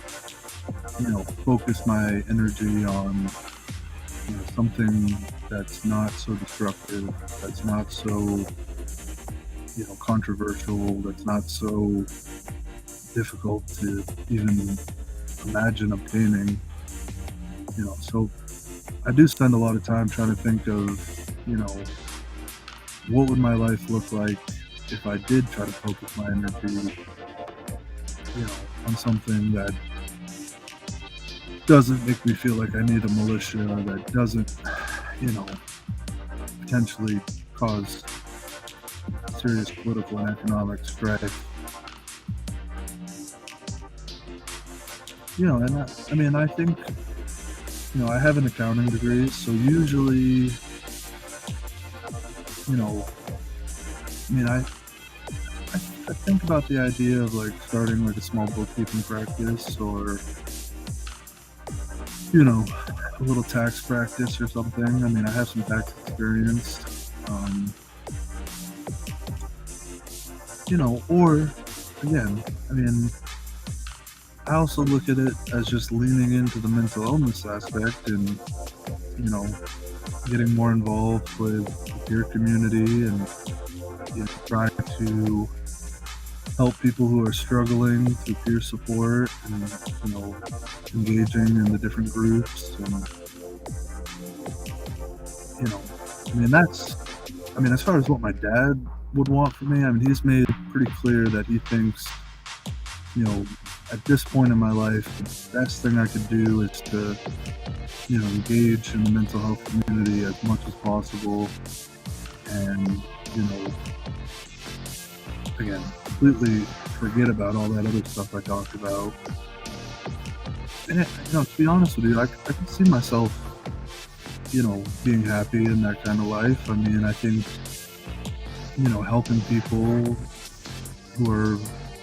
focus my energy on, something that's not so destructive, that's not so, controversial, that's not so difficult to even imagine obtaining. So I do spend a lot of time trying to think of, what would my life look like if I did try to focus my energy, on something that doesn't make me feel like I need a militia, that doesn't, potentially cause serious political and economic strife. And I think, I have an accounting degree, so usually, I think about the idea of like starting like a small bookkeeping practice or, a little tax practice or something. I mean, I have some tax experience, or again, I also look at it as just leaning into the mental illness aspect and, getting more involved with the peer community and, trying to help people who are struggling through peer support and, engaging in the different groups. And, as far as what my dad would want from me, he's made pretty clear that he thinks, at this point in my life, the best thing I could do is to, engage in the mental health community as much as possible and, again, completely forget about all that other stuff I talked about And to be honest with you, I can see myself, being happy in that kind of life. I mean, I think, helping people who are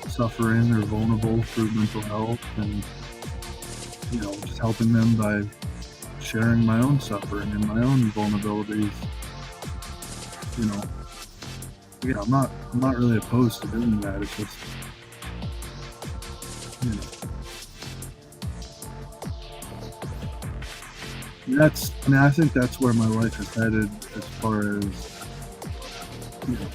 suffering or vulnerable through mental health, and, just helping them by sharing my own suffering and my own vulnerabilities, you know, yeah, I'm not really opposed to doing that. It's just, you know, I think that's where my life is headed as far as, you know,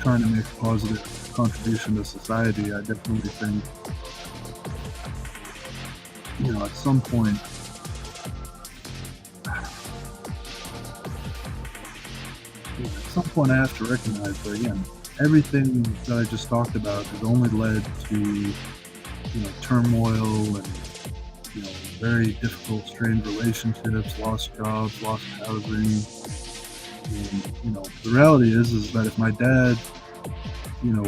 trying to make a positive contribution to society. I definitely think, at some point, I have to recognize that, again, everything that I just talked about has only led to, turmoil and, very difficult, strained relationships, lost jobs, lost housing. And, the reality is that if my dad, you know,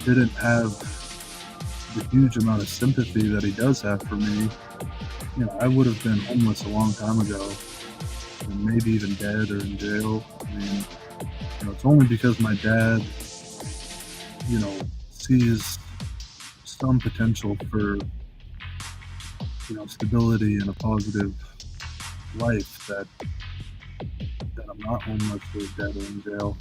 didn't have the huge amount of sympathy that he does have for me, I would have been homeless a long time ago, and maybe even dead or in jail. I mean, it's only because my dad, sees some potential for, stability and a positive life that I'm not homeless or dead or in jail.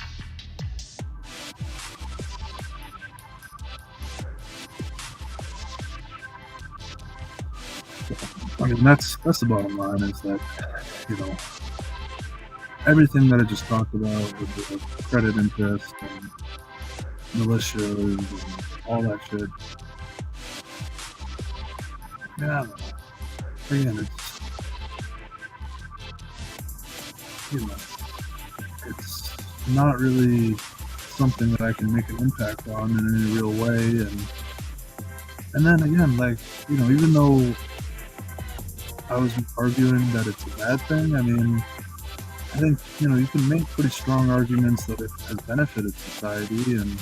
I mean, that's the bottom line, is that, you know, everything that I just talked about with the credit interest and militias and all that shit. Yeah, again, it's not really something that I can make an impact on in any real way, and then again, like, even though I was arguing that it's a bad thing, I mean, I think, you can make pretty strong arguments that it has benefited society. And,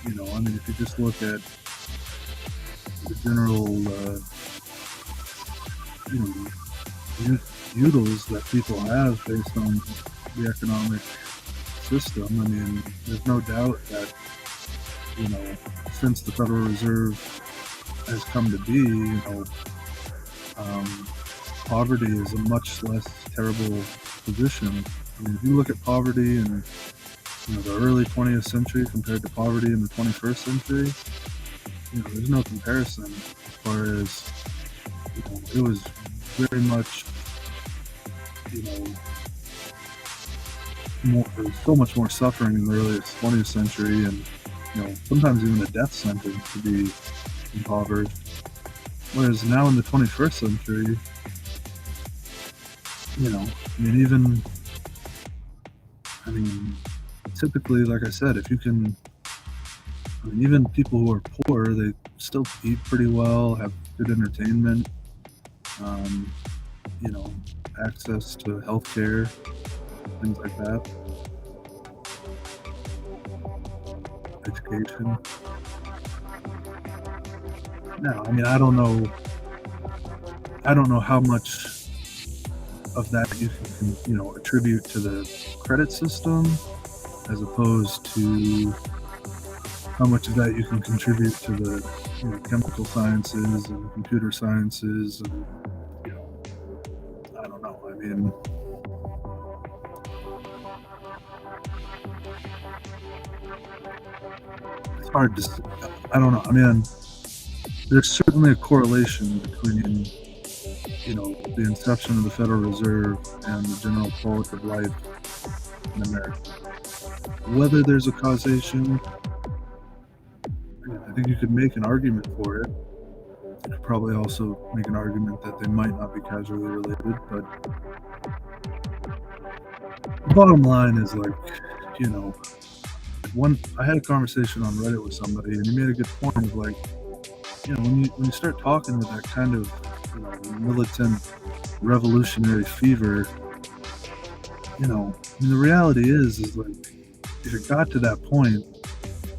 I mean, if you just look at the general, utils that people have based on the economic system, I mean, there's no doubt that, since the Federal Reserve has come to be, poverty is a much less terrible position. I mean, if you look at poverty in, the early 20th century compared to poverty in the 21st century, there's no comparison as far as, it was very much, there was so much more suffering in the earliest 20th century, and, sometimes even a death sentence to be impoverished. Whereas now in the 21st century, typically, like I said, if you can, even people who are poor, they still eat pretty well, have good entertainment, access to healthcare, things like that, education. Now, I mean, I don't know how much of that you can, attribute to the credit system, as opposed to how much of that you can contribute to the, chemical sciences and computer sciences, and, I don't know. I mean, it's hard to, I don't know. I mean, there's certainly a correlation between, the inception of the Federal Reserve and the general quality of life in America. Whether there's a causation, I think you could make an argument for it. You could probably also make an argument that they might not be causally related, but the bottom line is, like, I had a conversation on Reddit with somebody, and he made a good point of, like, when you start talking with that kind of, militant revolutionary fever, the reality is like, if it got to that point,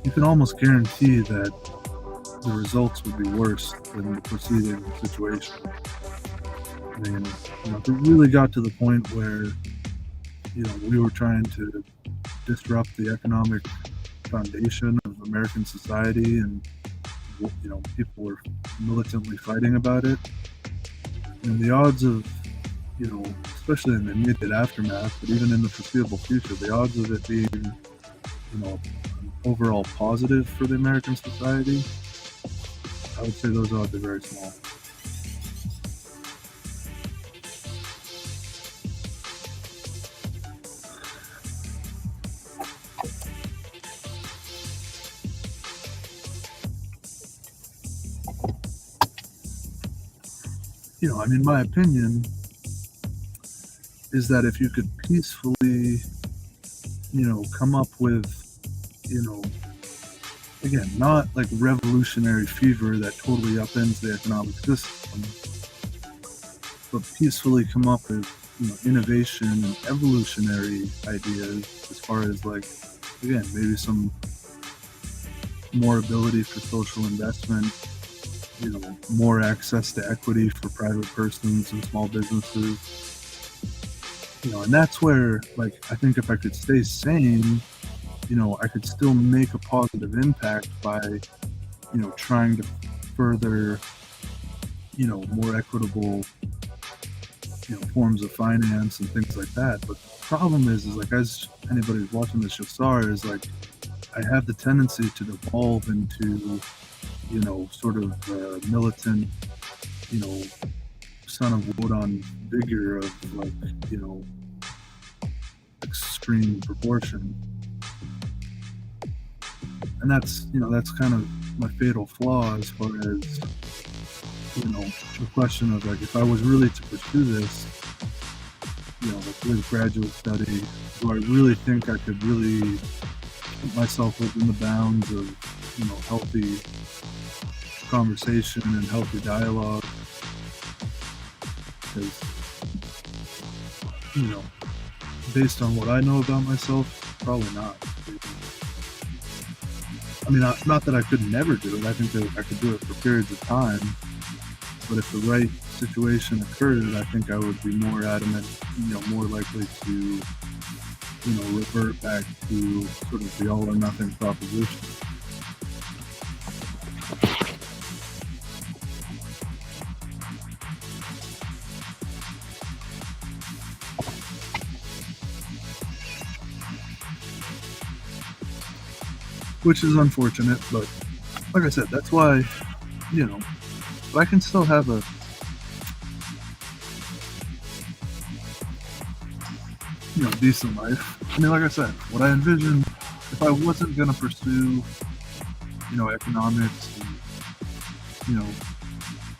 you can almost guarantee that, the results would be worse than the preceding situation. I mean, if it really got to the point where, we were trying to disrupt the economic foundation of American society and, people were militantly fighting about it, and the odds of, especially in the immediate aftermath, but even in the foreseeable future, the odds of it being, an overall positive for the American society, I would say those odds are very small. My opinion is that if you could peacefully, come up with, again, not like revolutionary fever that totally upends the economic system, but peacefully come up with, innovation and evolutionary ideas as far as, like, again, maybe some more ability for social investment, more access to equity for private persons and small businesses. And that's where, like, I think if I could stay sane, I could still make a positive impact by, trying to further, more equitable, forms of finance and things like that. But the problem is like, as anybody who's watching this show saw, is like, I have the tendency to devolve into, sort of militant, son of Wodan figure of, like, extreme proportion. And that's kind of my fatal flaw as far as, the question of, like, if I was really to pursue this, like with graduate study, do I really think I could really put myself within the bounds of, healthy conversation and healthy dialogue? Because, based on what I know about myself, probably not. I mean, not that I could never do it. I think that I could do it for periods of time. But if the right situation occurred, I think I would be more adamant, more likely to, revert back to sort of the all or nothing proposition. Which is unfortunate, but like I said, that's why, but I can still have a, decent life. I mean, like I said, what I envision, if I wasn't going to pursue, economics and,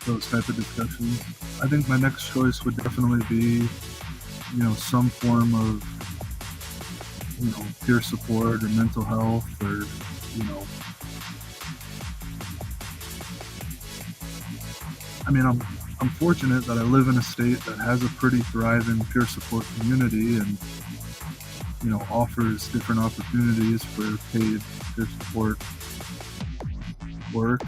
those type of discussions, I think my next choice would definitely be, some form of, peer support or mental health or, I mean, I'm fortunate that I live in a state that has a pretty thriving peer support community and, offers different opportunities for paid peer support work.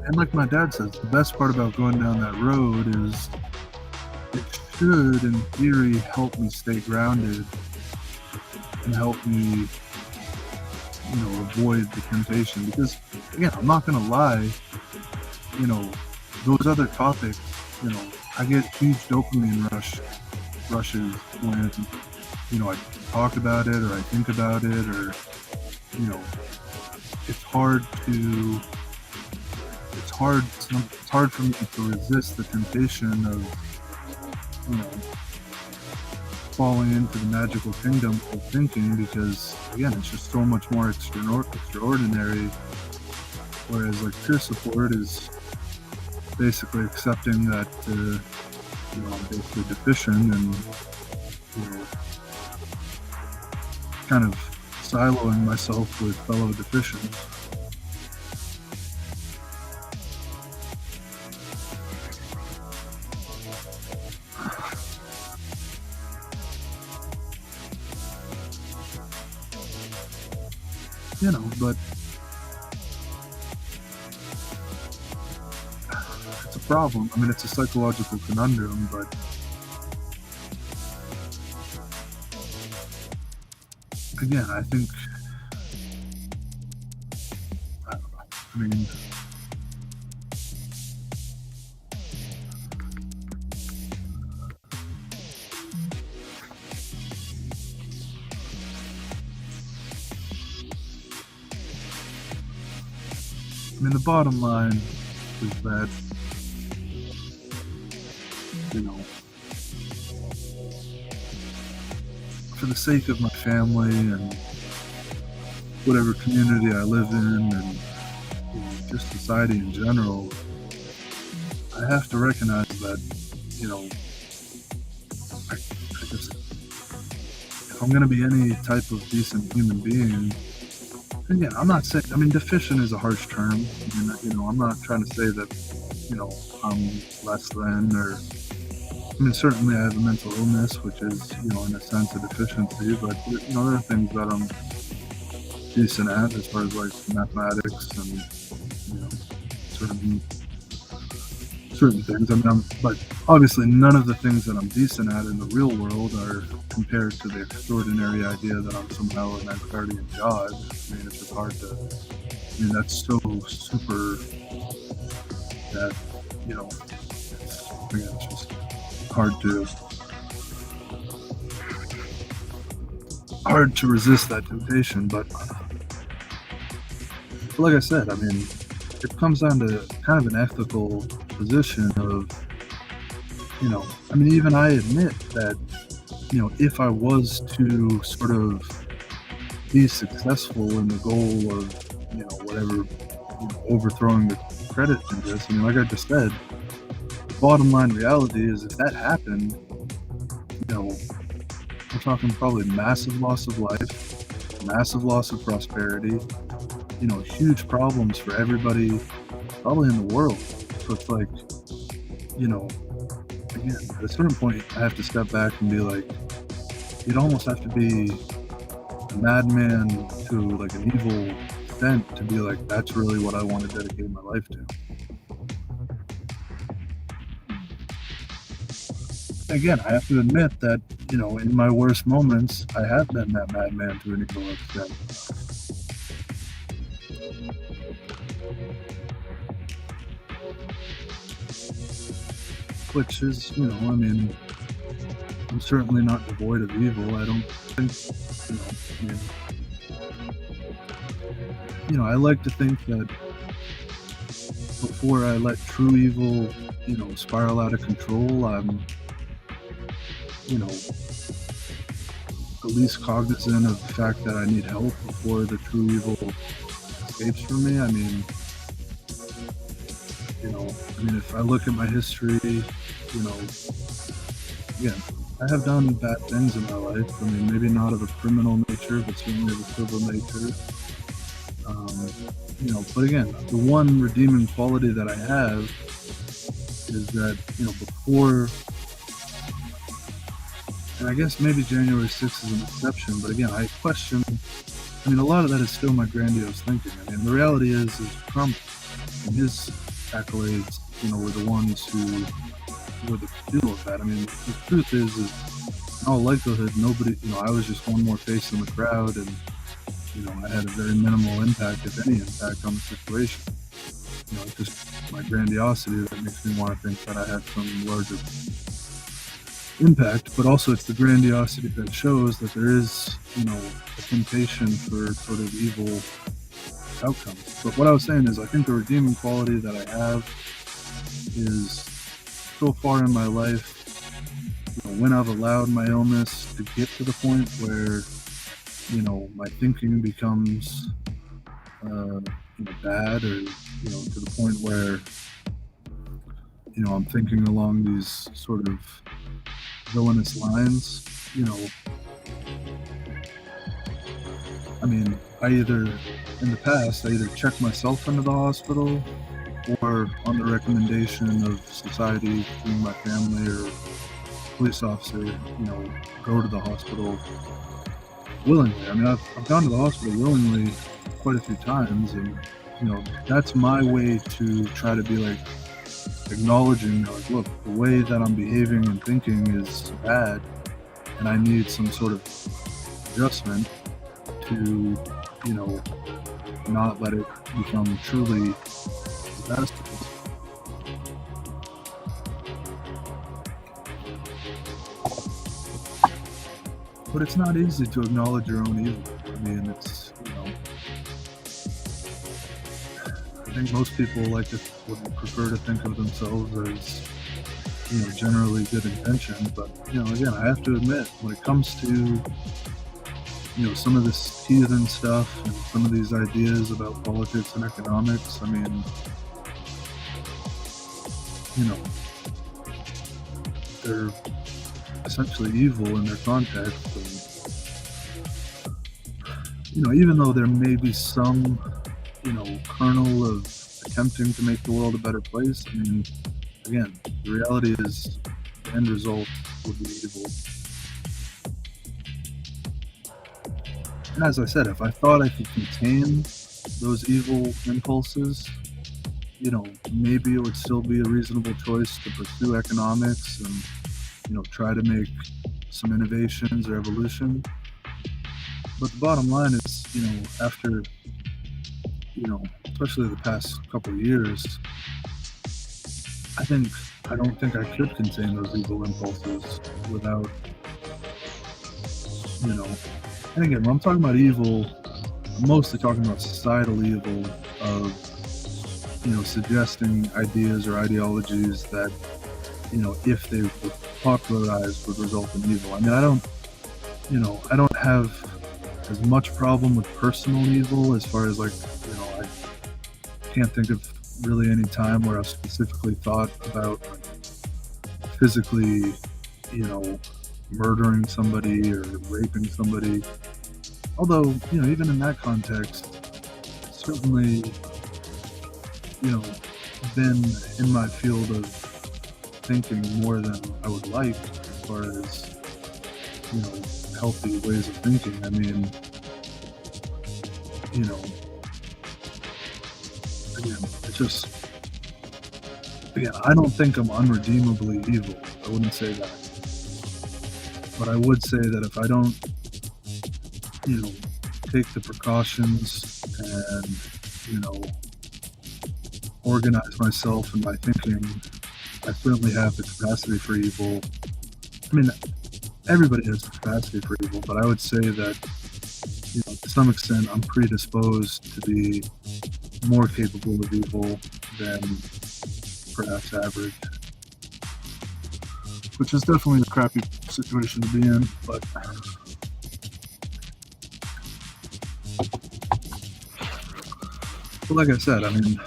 And like my dad says, the best part about going down that road is it should, in theory, help me stay grounded and help me, avoid the temptation. Because, again, I'm not going to lie, those other topics, I get huge dopamine rushes when, I talk about it or I think about it, or, it's hard for me to resist the temptation of, falling into the magical kingdom of thinking, because, again, it's just so much more extraordinary. Whereas, like, peer support is basically accepting that, I'm basically deficient and, kind of siloing myself with fellow deficients. but it's a problem. I mean, it's a psychological conundrum, but again, I think, I don't know. The bottom line is that, for the sake of my family and whatever community I live in and just society in general, I have to recognize that, I just, if I'm going to be any type of decent human being, again, I'm not saying, deficient is a harsh term. I'm not trying to say that, I'm less than, or, certainly I have a mental illness, which is, in a sense a deficiency, but, there are things that I'm decent at as far as like mathematics and, certain things. But obviously none of the things that I'm decent at in the real world are compared to the extraordinary idea that I'm somehow an guardian god. It's just hard to, that's so super that, it's just hard to resist that temptation. But like I said, it comes down to kind of an ethical position of, even I admit that, if I was to sort of be successful in the goal of, whatever, overthrowing the credit interest, like I just said, the bottom line reality is if that happened, we're talking probably massive loss of life, massive loss of prosperity, huge problems for everybody, probably in the world. So it's like, again, at a certain point, I have to step back and be like, you'd almost have to be a madman to like an evil extent to be like, that's really what I want to dedicate my life to. Again, I have to admit that, in my worst moments, I have been that madman to an evil extent. Which is, I'm certainly not devoid of evil. I don't think, I like to think that before I let true evil, spiral out of control, I'm, at least cognizant of the fact that I need help before the true evil escapes from me. If I look at my history, again, I have done bad things in my life. Maybe not of a criminal nature, but certainly of a civil nature. But again, the one redeeming quality that I have is that, before, and I guess maybe January 6th is an exception, but again, I question, a lot of that is still my grandiose thinking. The reality is Trump and his accolades, were the ones who were the fuel of that. The truth is in all likelihood, nobody, I was just one more face in the crowd, and, I had a very minimal impact, if any impact, on the situation. It's just my grandiosity that makes me want to think that I had some larger impact, but also it's the grandiosity that shows that there is, a temptation for sort of evil outcomes. But what I was saying is, I think the redeeming quality that I have is so far in my life, when I've allowed my illness to get to the point where, my thinking becomes, bad, or, to the point where, I'm thinking along these sort of villainous lines, I either, in the past, I either check myself into the hospital, or on the recommendation of society, being my family or police officer, go to the hospital willingly. I mean, I've gone to the hospital willingly quite a few times, and that's my way to try to be like acknowledging, like, look, the way that I'm behaving and thinking is bad, and I need some sort of adjustment to, you know, not let it become truly disastrous. But it's not easy to acknowledge your own evil. I mean, I think most people would prefer to think of themselves as, generally good intentioned. But, again, I have to admit, when it comes to, some of this heathen stuff and some of these ideas about politics and economics, I mean, they're essentially evil in their context. And, even though there may be some, kernel of attempting to make the world a better place, I mean, again, the reality is the end result would be evil. And as I said, if I thought I could contain those evil impulses, maybe it would still be a reasonable choice to pursue economics and, try to make some innovations or evolution. But the bottom line is, after, especially the past couple of years, I don't think I could contain those evil impulses without, and again, when I'm talking about evil, I'm mostly talking about societal evil of, suggesting ideas or ideologies that, if they were popularized would result in evil. I mean, I don't have as much problem with personal evil as far as I can't think of really any time where I've specifically thought about physically, murdering somebody or raping somebody. Although, even in that context, certainly, been in my field of thinking more than I would like as far as, healthy ways of thinking. I mean, again, I don't think I'm unredeemably evil. I wouldn't say that. But I would say that if I don't, take the precautions and, organize myself in my thinking, I certainly have the capacity for evil. I mean, everybody has the capacity for evil, but I would say that, to some extent, I'm predisposed to be more capable of evil than perhaps average. Which is definitely a crappy situation to be in, but like I said, I mean,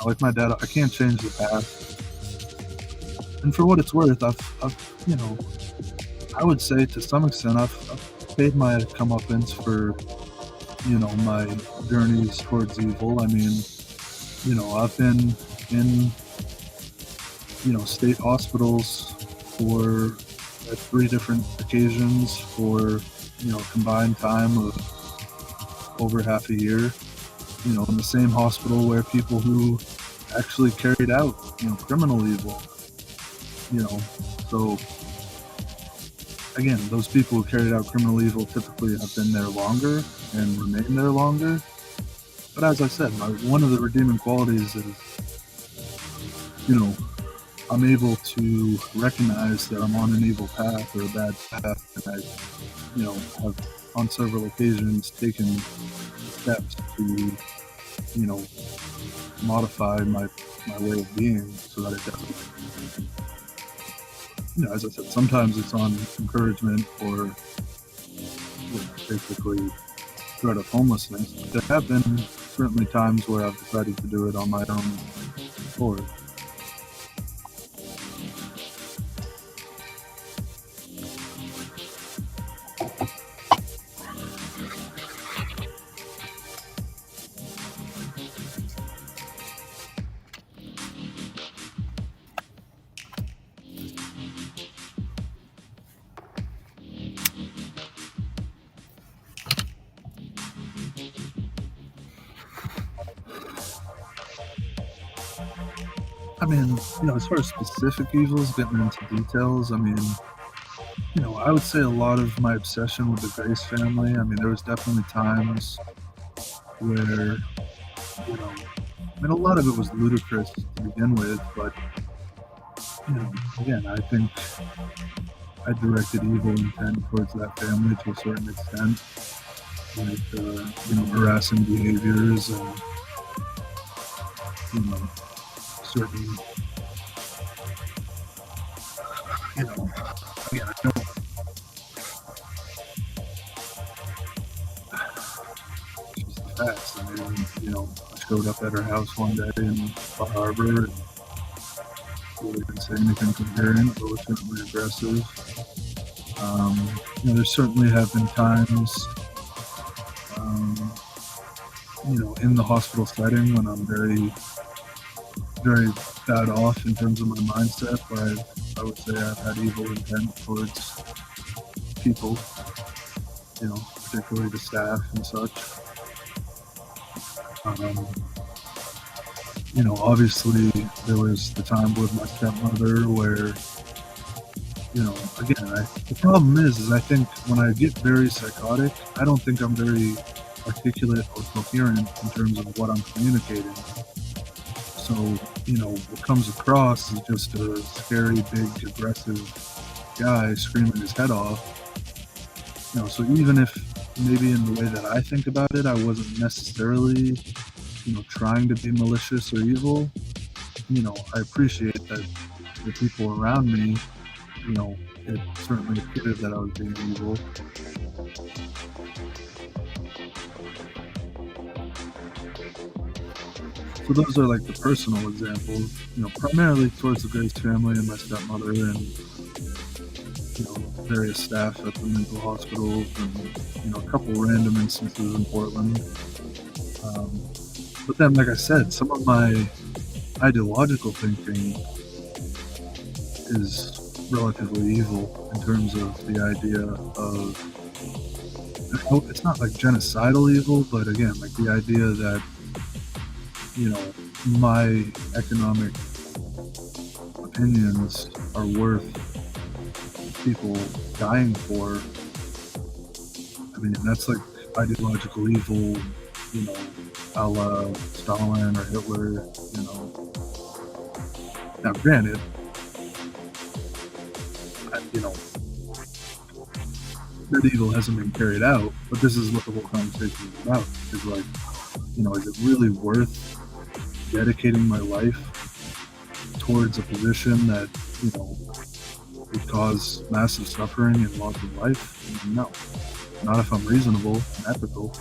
like my dad, I can't change the past. And for what it's worth, I've I would say to some extent, I've paid my comeuppance for, my journeys towards evil. I mean, I've been in, state hospitals for 3 different occasions for, combined time of over half a year, in the same hospital where people who actually carried out, criminal evil, so again, those people who carried out criminal evil typically have been there longer and remain there longer. But as I said, one of the redeeming qualities is, I'm able to recognize that I'm on an evil path or a bad path, and I, have on several occasions taken steps to, modify my way of being so that it doesn't. As I said, sometimes it's on encouragement or basically threat of homelessness. There have been certainly times where I've decided to do it on my own accord. I mean, as far as specific evils, getting into details, I mean, I would say a lot of my obsession with the Grace family. I mean, there was definitely times where, I mean, a lot of it was ludicrous to begin with, but again, I think I directed evil intent towards that family to a certain extent, like harassing behaviors and certain again, I don't. It's just the facts. I mean, I showed up at her house one day in Bar Harbor and really didn't say anything coherent, but was certainly aggressive. There certainly have been times, in the hospital setting when I'm very, very bad off in terms of my mindset, where I would say I've had evil intent towards people, particularly the staff and such. Obviously there was the time with my stepmother where, again, the problem is I think when I get very psychotic, I don't think I'm very articulate or coherent in terms of what I'm communicating. So, what comes across is just a scary, big, aggressive guy screaming his head off. So even if maybe in the way that I think about it, I wasn't necessarily, trying to be malicious or evil, I appreciate that the people around me, it certainly appeared that I was being evil. So those are like the personal examples, primarily towards the Grace family and my stepmother and, various staff at the mental hospitals and, a couple random instances in Portland. But then, like I said, some of my ideological thinking is relatively evil in terms of the idea of, it's not like genocidal evil, but again, like the idea that, my economic opinions are worth people dying for. I mean, that's like ideological evil, a la Stalin or Hitler, Now, granted, that evil hasn't been carried out, but this is what the whole conversation is about. Is like, is it really worth dedicating my life towards a position that, would cause massive suffering and loss of life? No. Not if I'm reasonable and ethical.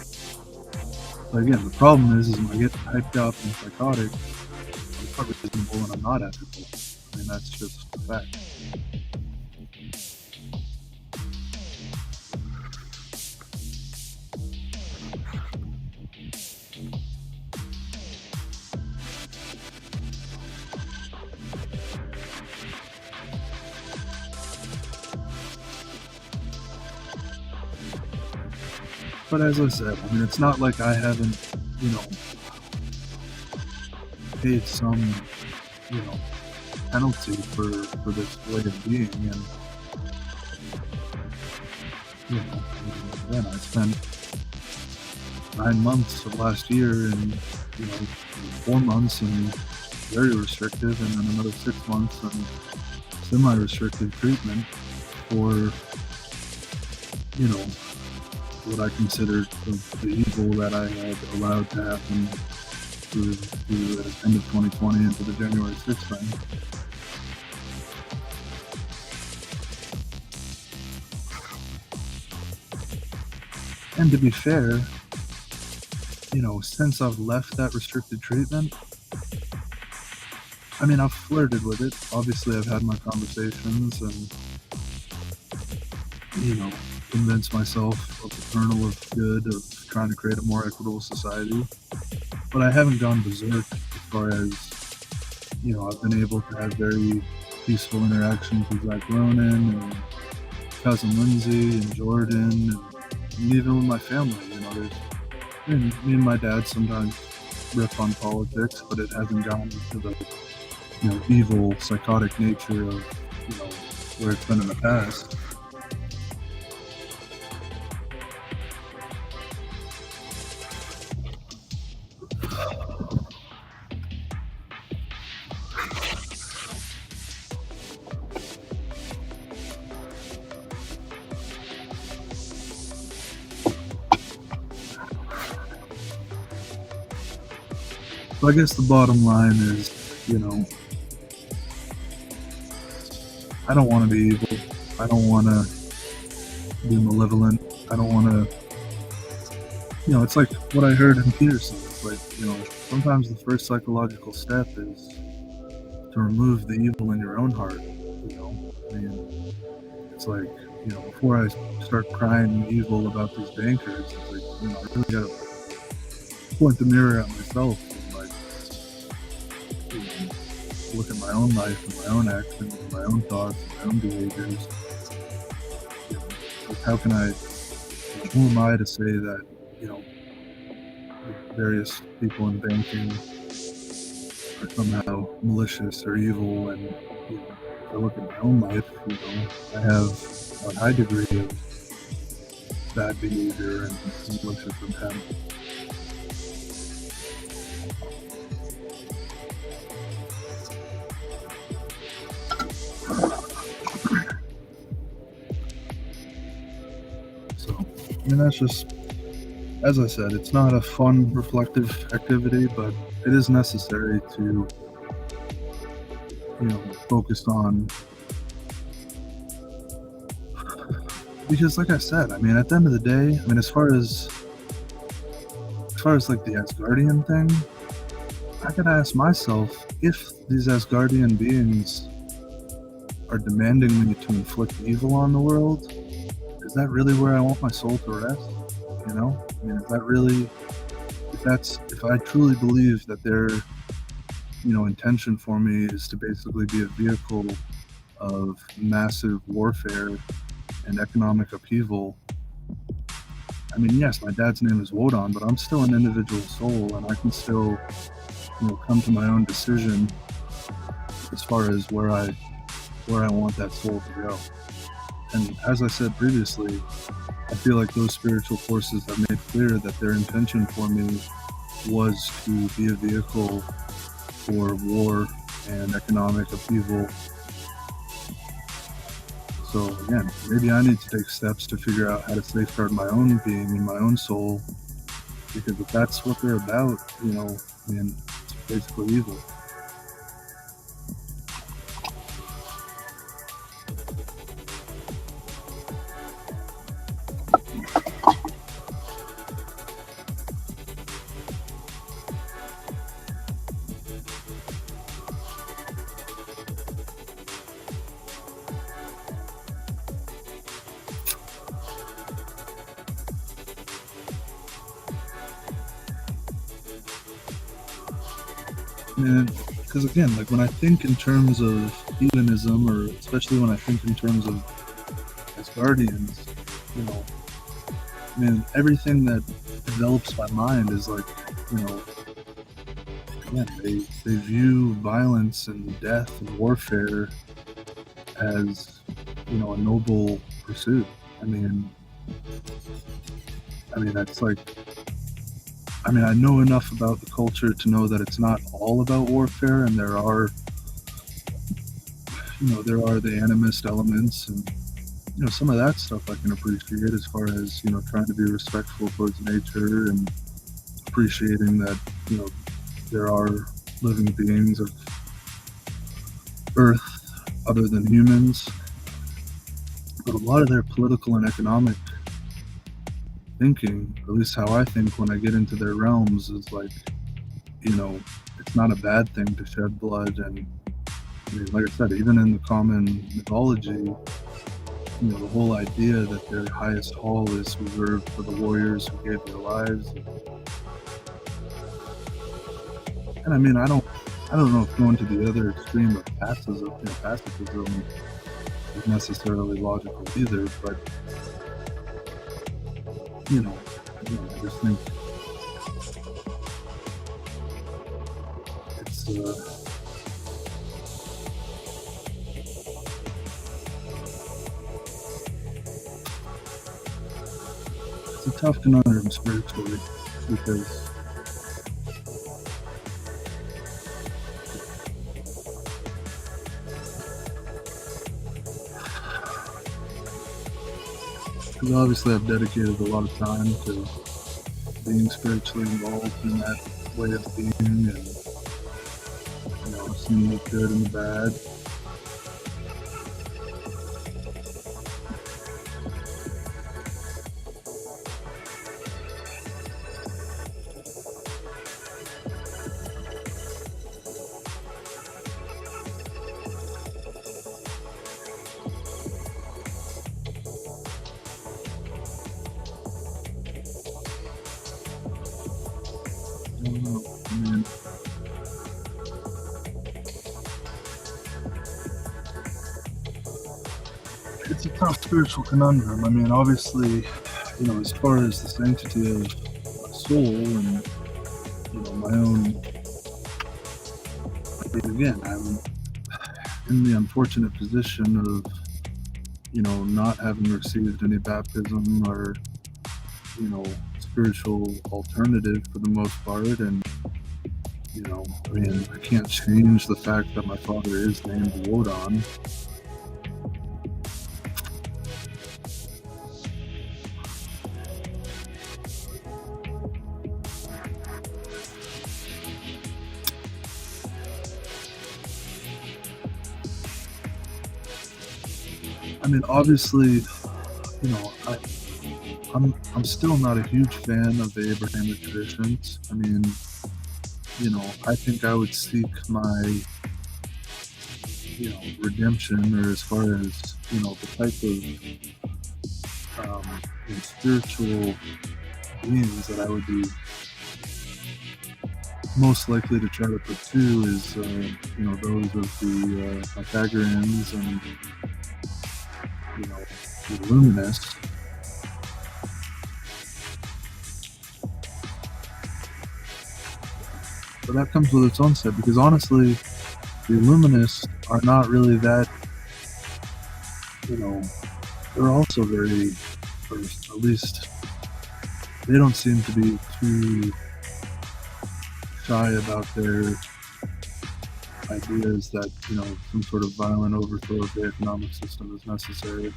But again, the problem is when I get hyped up and psychotic, I'm not reasonable and I'm not ethical. I mean, that's just a fact. But as I said, I mean, it's not like I haven't, paid some, penalty for this way of being. And, again, I spent 9 months of last year and, 4 months and very restrictive, and then another 6 months and semi-restrictive treatment for, what I considered the evil that I had allowed to happen through the end of 2020 into the January 6th thing. And to be fair, since I've left that restricted treatment, I mean, I've flirted with it. Obviously, I've had my conversations and, convince myself of the kernel of good of trying to create a more equitable society. But I haven't gone berserk as far as, I've been able to have very peaceful interactions with Zach Ronan and cousin Lindsay and Jordan and even with my family. Me and my dad sometimes riff on politics, but it hasn't gone into the evil, psychotic nature of where it's been in the past. So I guess the bottom line is, I don't want to be evil. I don't want to be malevolent. I don't want to, it's like what I heard in Peterson. It's like, sometimes the first psychological step is to remove the evil in your own heart. I mean, it's like, before I start crying evil about these bankers, it's like, I really got to point the mirror at myself and look at my own life and my own actions and my own thoughts and my own behaviors. How can who am I to say that, various people in banking are somehow malicious or evil? And if I look at my own life, I have a high degree of bad behavior and malicious intent. That's just, as I said, it's not a fun, reflective activity, but it is necessary to, focus on, because like I said, at the end of the day, as far as like the Asgardian thing, I gotta ask myself, if these Asgardian beings are demanding me to inflict evil on the world, is that really where I want my soul to rest? Is that really, if I truly believe that their, intention for me is to basically be a vehicle of massive warfare and economic upheaval, yes, my dad's name is Wodan, but I'm still an individual soul, and I can still, come to my own decision as far as where I want that soul to go. And as I said previously, I feel like those spiritual forces have made clear that their intention for me was to be a vehicle for war and economic upheaval. So again, maybe I need to take steps to figure out how to safeguard my own being and my own soul, because if that's what they're about, it's basically evil. Because again, like when I think in terms of hedonism, or especially when I think in terms of Asgardians, everything that develops my mind is like, again, they view violence and death and warfare as, a noble pursuit. That's like, I know enough about the culture to know that it's not all about warfare, and there are the animist elements, and some of that stuff I can appreciate, as far as trying to be respectful towards nature and appreciating that there are living beings of Earth other than humans. But a lot of their political and economic thinking, at least how I think when I get into their realms, is like, it's not a bad thing to shed blood. And like I said, even in the common mythology, the whole idea that their highest hall is reserved for the warriors who gave their lives. And I don't know if going to the other extreme of pacifism is necessarily logical either, but I just think it's a tough conundrum spiritually because obviously I've dedicated a lot of time to being spiritually involved in that way of being, and seeing the good and the bad. I don't know, man. It's a tough spiritual conundrum. I mean, obviously, as far as the sanctity of my soul and, my own, again, I'm in the unfortunate position of, not having received any baptism or, spiritual alternative for the most part. And, I can't change the fact that my father is named Wodan. I mean, obviously, I'm still not a huge fan of the Abrahamic traditions. I mean, I think I would seek my, redemption, or as far as, the type of spiritual beings that I would be most likely to try to pursue is, those of the Pythagoreans and, the Illuminists. But that comes with its own set, because honestly, the Illuminists are not really that, they're also very, or at least, they don't seem to be too shy about their ideas that, some sort of violent overthrow of the economic system is necessary.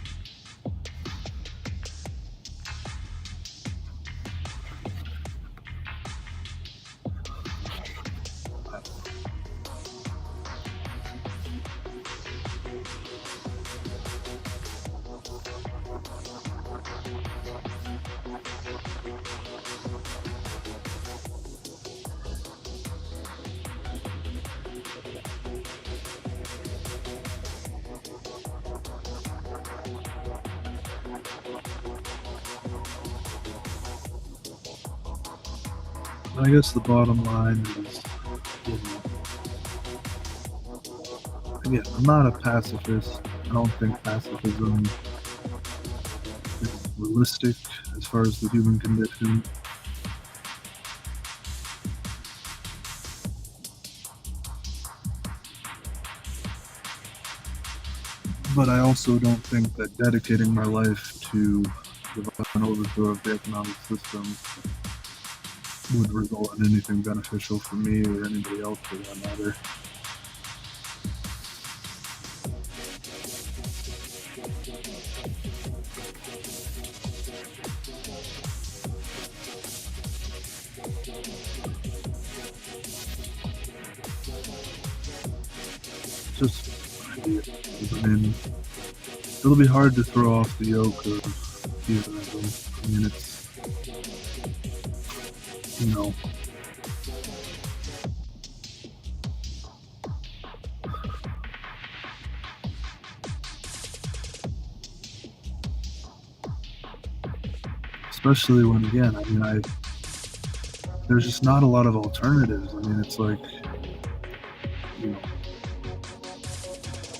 I guess the bottom line is, again, I'm not a pacifist. I don't think pacifism is realistic as far as the human condition. But I also don't think that dedicating my life to the violent overthrow of the economic system would result in anything beneficial for me or anybody else for that matter. Just, I mean, it'll be hard to throw off the yoke of heathenism. I mean, it's, especially when, again, I mean, there's just not a lot of alternatives. I mean, it's like,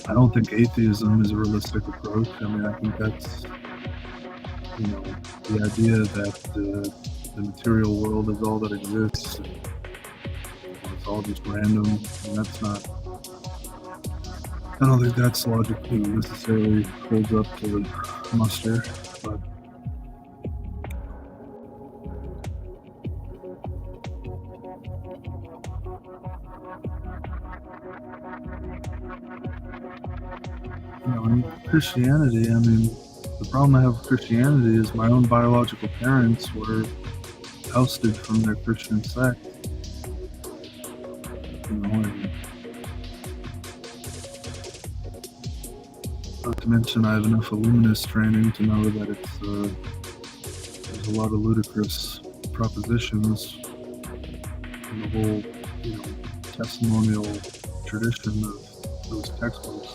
I don't think atheism is a realistic approach. I mean, I think that's, the idea that the material world is all that exists. It's all all just random. And that's not. I don't think that's logically necessarily holds up to muster. But in Christianity, I mean, the problem I have with Christianity is my own biological parents were ousted from their Christian sect. And not to mention, I have enough Illuminist training to know that there's a lot of ludicrous propositions in the whole, testimonial tradition of those textbooks.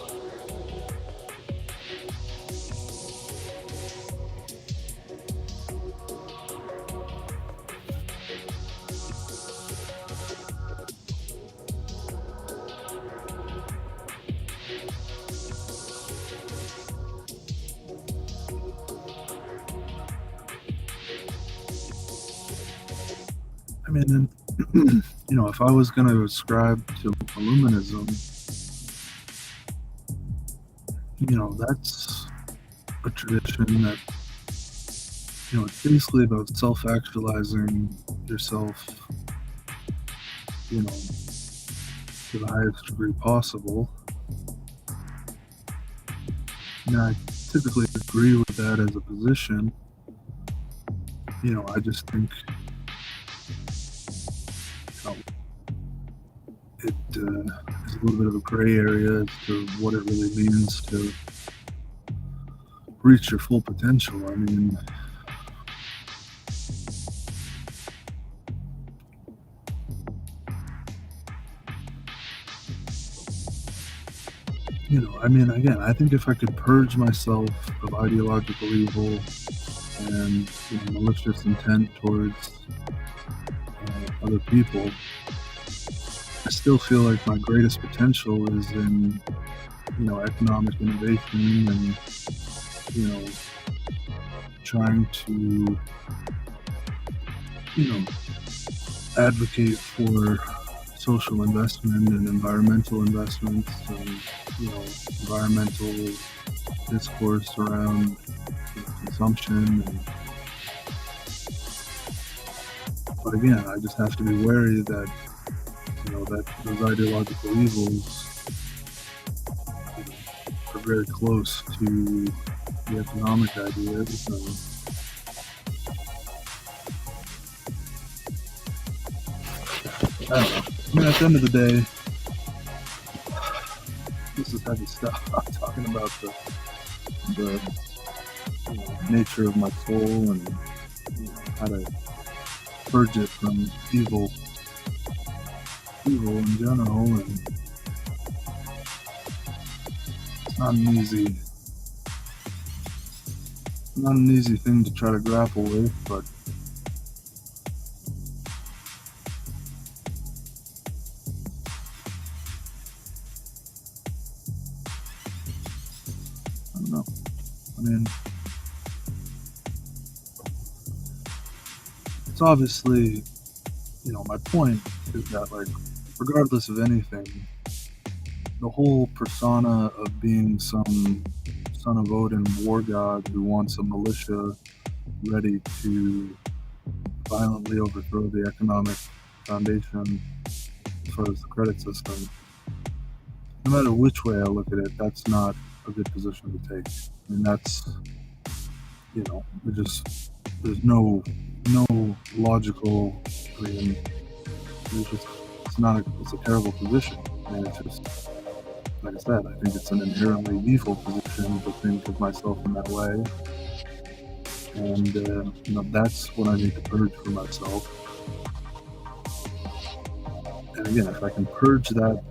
I mean, if I was going to ascribe to Illuminism, that's a tradition that, it's basically about self-actualizing yourself, to the highest degree possible. And I typically agree with that as a position. I just think it is a little bit of a gray area as to what it really means to reach your full potential. I mean, again, I think if I could purge myself of ideological evil and malicious intent towards other people, I still feel like my greatest potential is in, economic innovation and, trying to, advocate for social investment and environmental investments and, environmental discourse around consumption. But again, I just have to be wary that, that those ideological evils are very close to the economic ideas. I don't know. I mean, at the end of the day, this is heavy stuff. I'm talking about the nature of my soul and how to purge it from evil in general, and it's not an easy thing to try to grapple with, but I don't know. I mean, it's obviously, my point is that, like, regardless of anything, the whole persona of being some son of Odin war god who wants a militia ready to violently overthrow the economic foundation as far as the credit system, no matter which way I look at it, that's not a good position to take. I mean, that's, there's no logical, it's a terrible position. I mean, it's just, like I said, I think it's an inherently evil position to think of myself in that way. And, that's what I need to purge for myself. And again, if I can purge that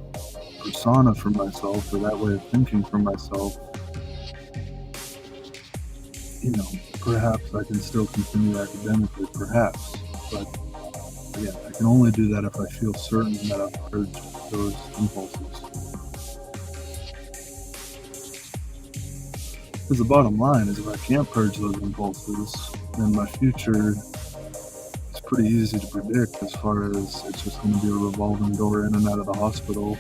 persona for myself, or that way of thinking for myself, perhaps I can still continue academically, perhaps. But again, I can only do that if I feel certain that I've purged those impulses. Because the bottom line is, if I can't purge those impulses, then my future is pretty easy to predict as far as it's just going to be a revolving door in and out of the hospital.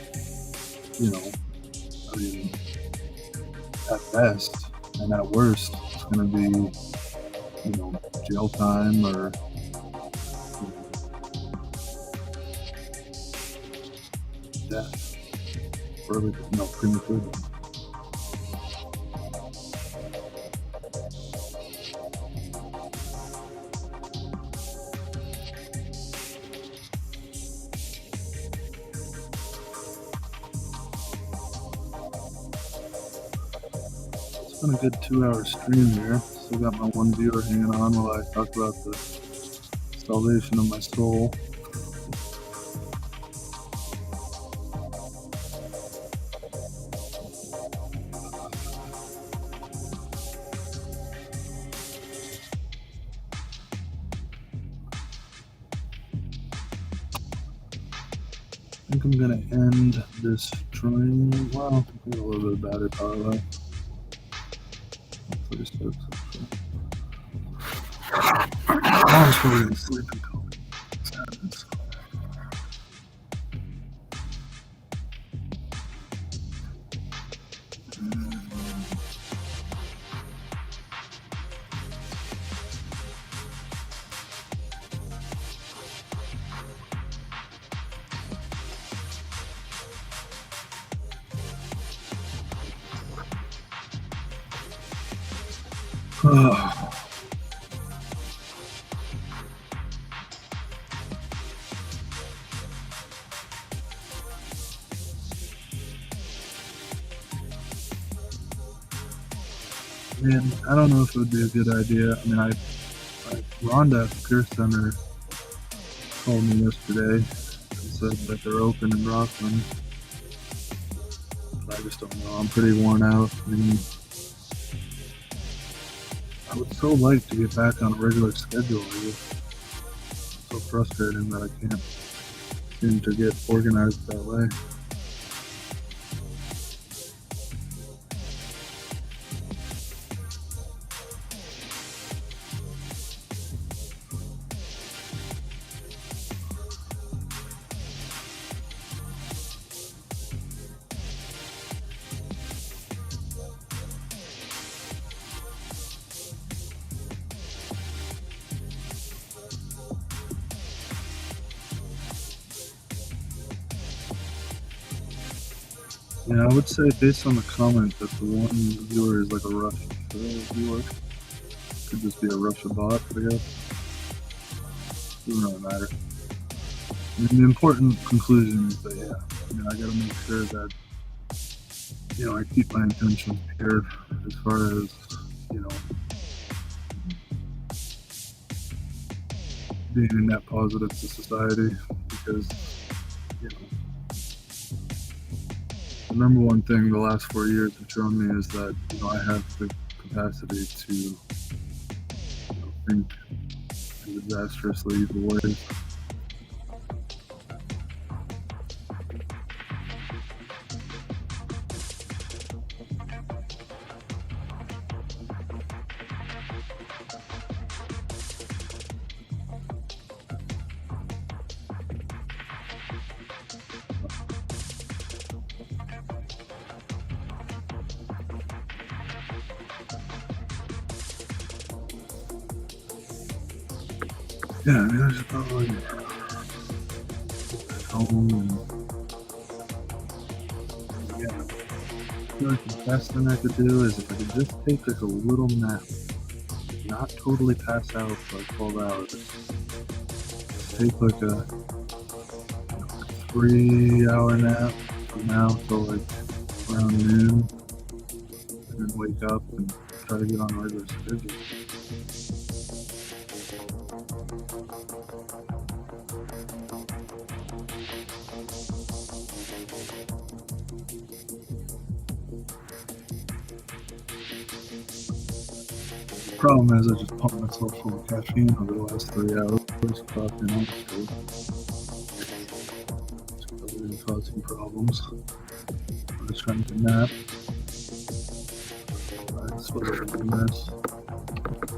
You know, I mean, at best and at worst, it's going to be, jail time or death, early, premature death. It's been a good 2-hour stream here. Still got my one viewer hanging on while I talk about the salvation of my soul. I think I'm gonna end this stream. Well, I got a little bit of battery power left. 36. Mom's probably gonna sleep until this happens. Man, I don't know if it would be a good idea. I mean, Rhonda at the Pearce Center called me yesterday and said that they're open in Rockland. But I just don't know. I'm pretty worn out. I mean, I would so like to get back on a regular schedule. It's so frustrating that I can't seem to get organized that way. Yeah, I would say based on the comment that the one viewer is like a Russian viewer. Could just be a Russia bot, I guess. Doesn't really matter. I mean, the important conclusion is that, I gotta make sure that, I keep my intentions pure as far as, being a net positive to society, because, the number one thing the last 4 years have shown me is that, I have the capacity to think in disastrously evil ways. Yeah, I mean, I just probably at home and I feel like the best thing I could do is if I could just take like a little nap, not totally pass out for like 12 hours. Take like a 3-hour nap from now till like around noon, and then wake up and try to get on a regular schedule. The problem is I just pumped myself full of caffeine over the last 3 hours, coffee and ice. It's probably going to cause some problems. I'm just trying to nap. I swear I'm a mess.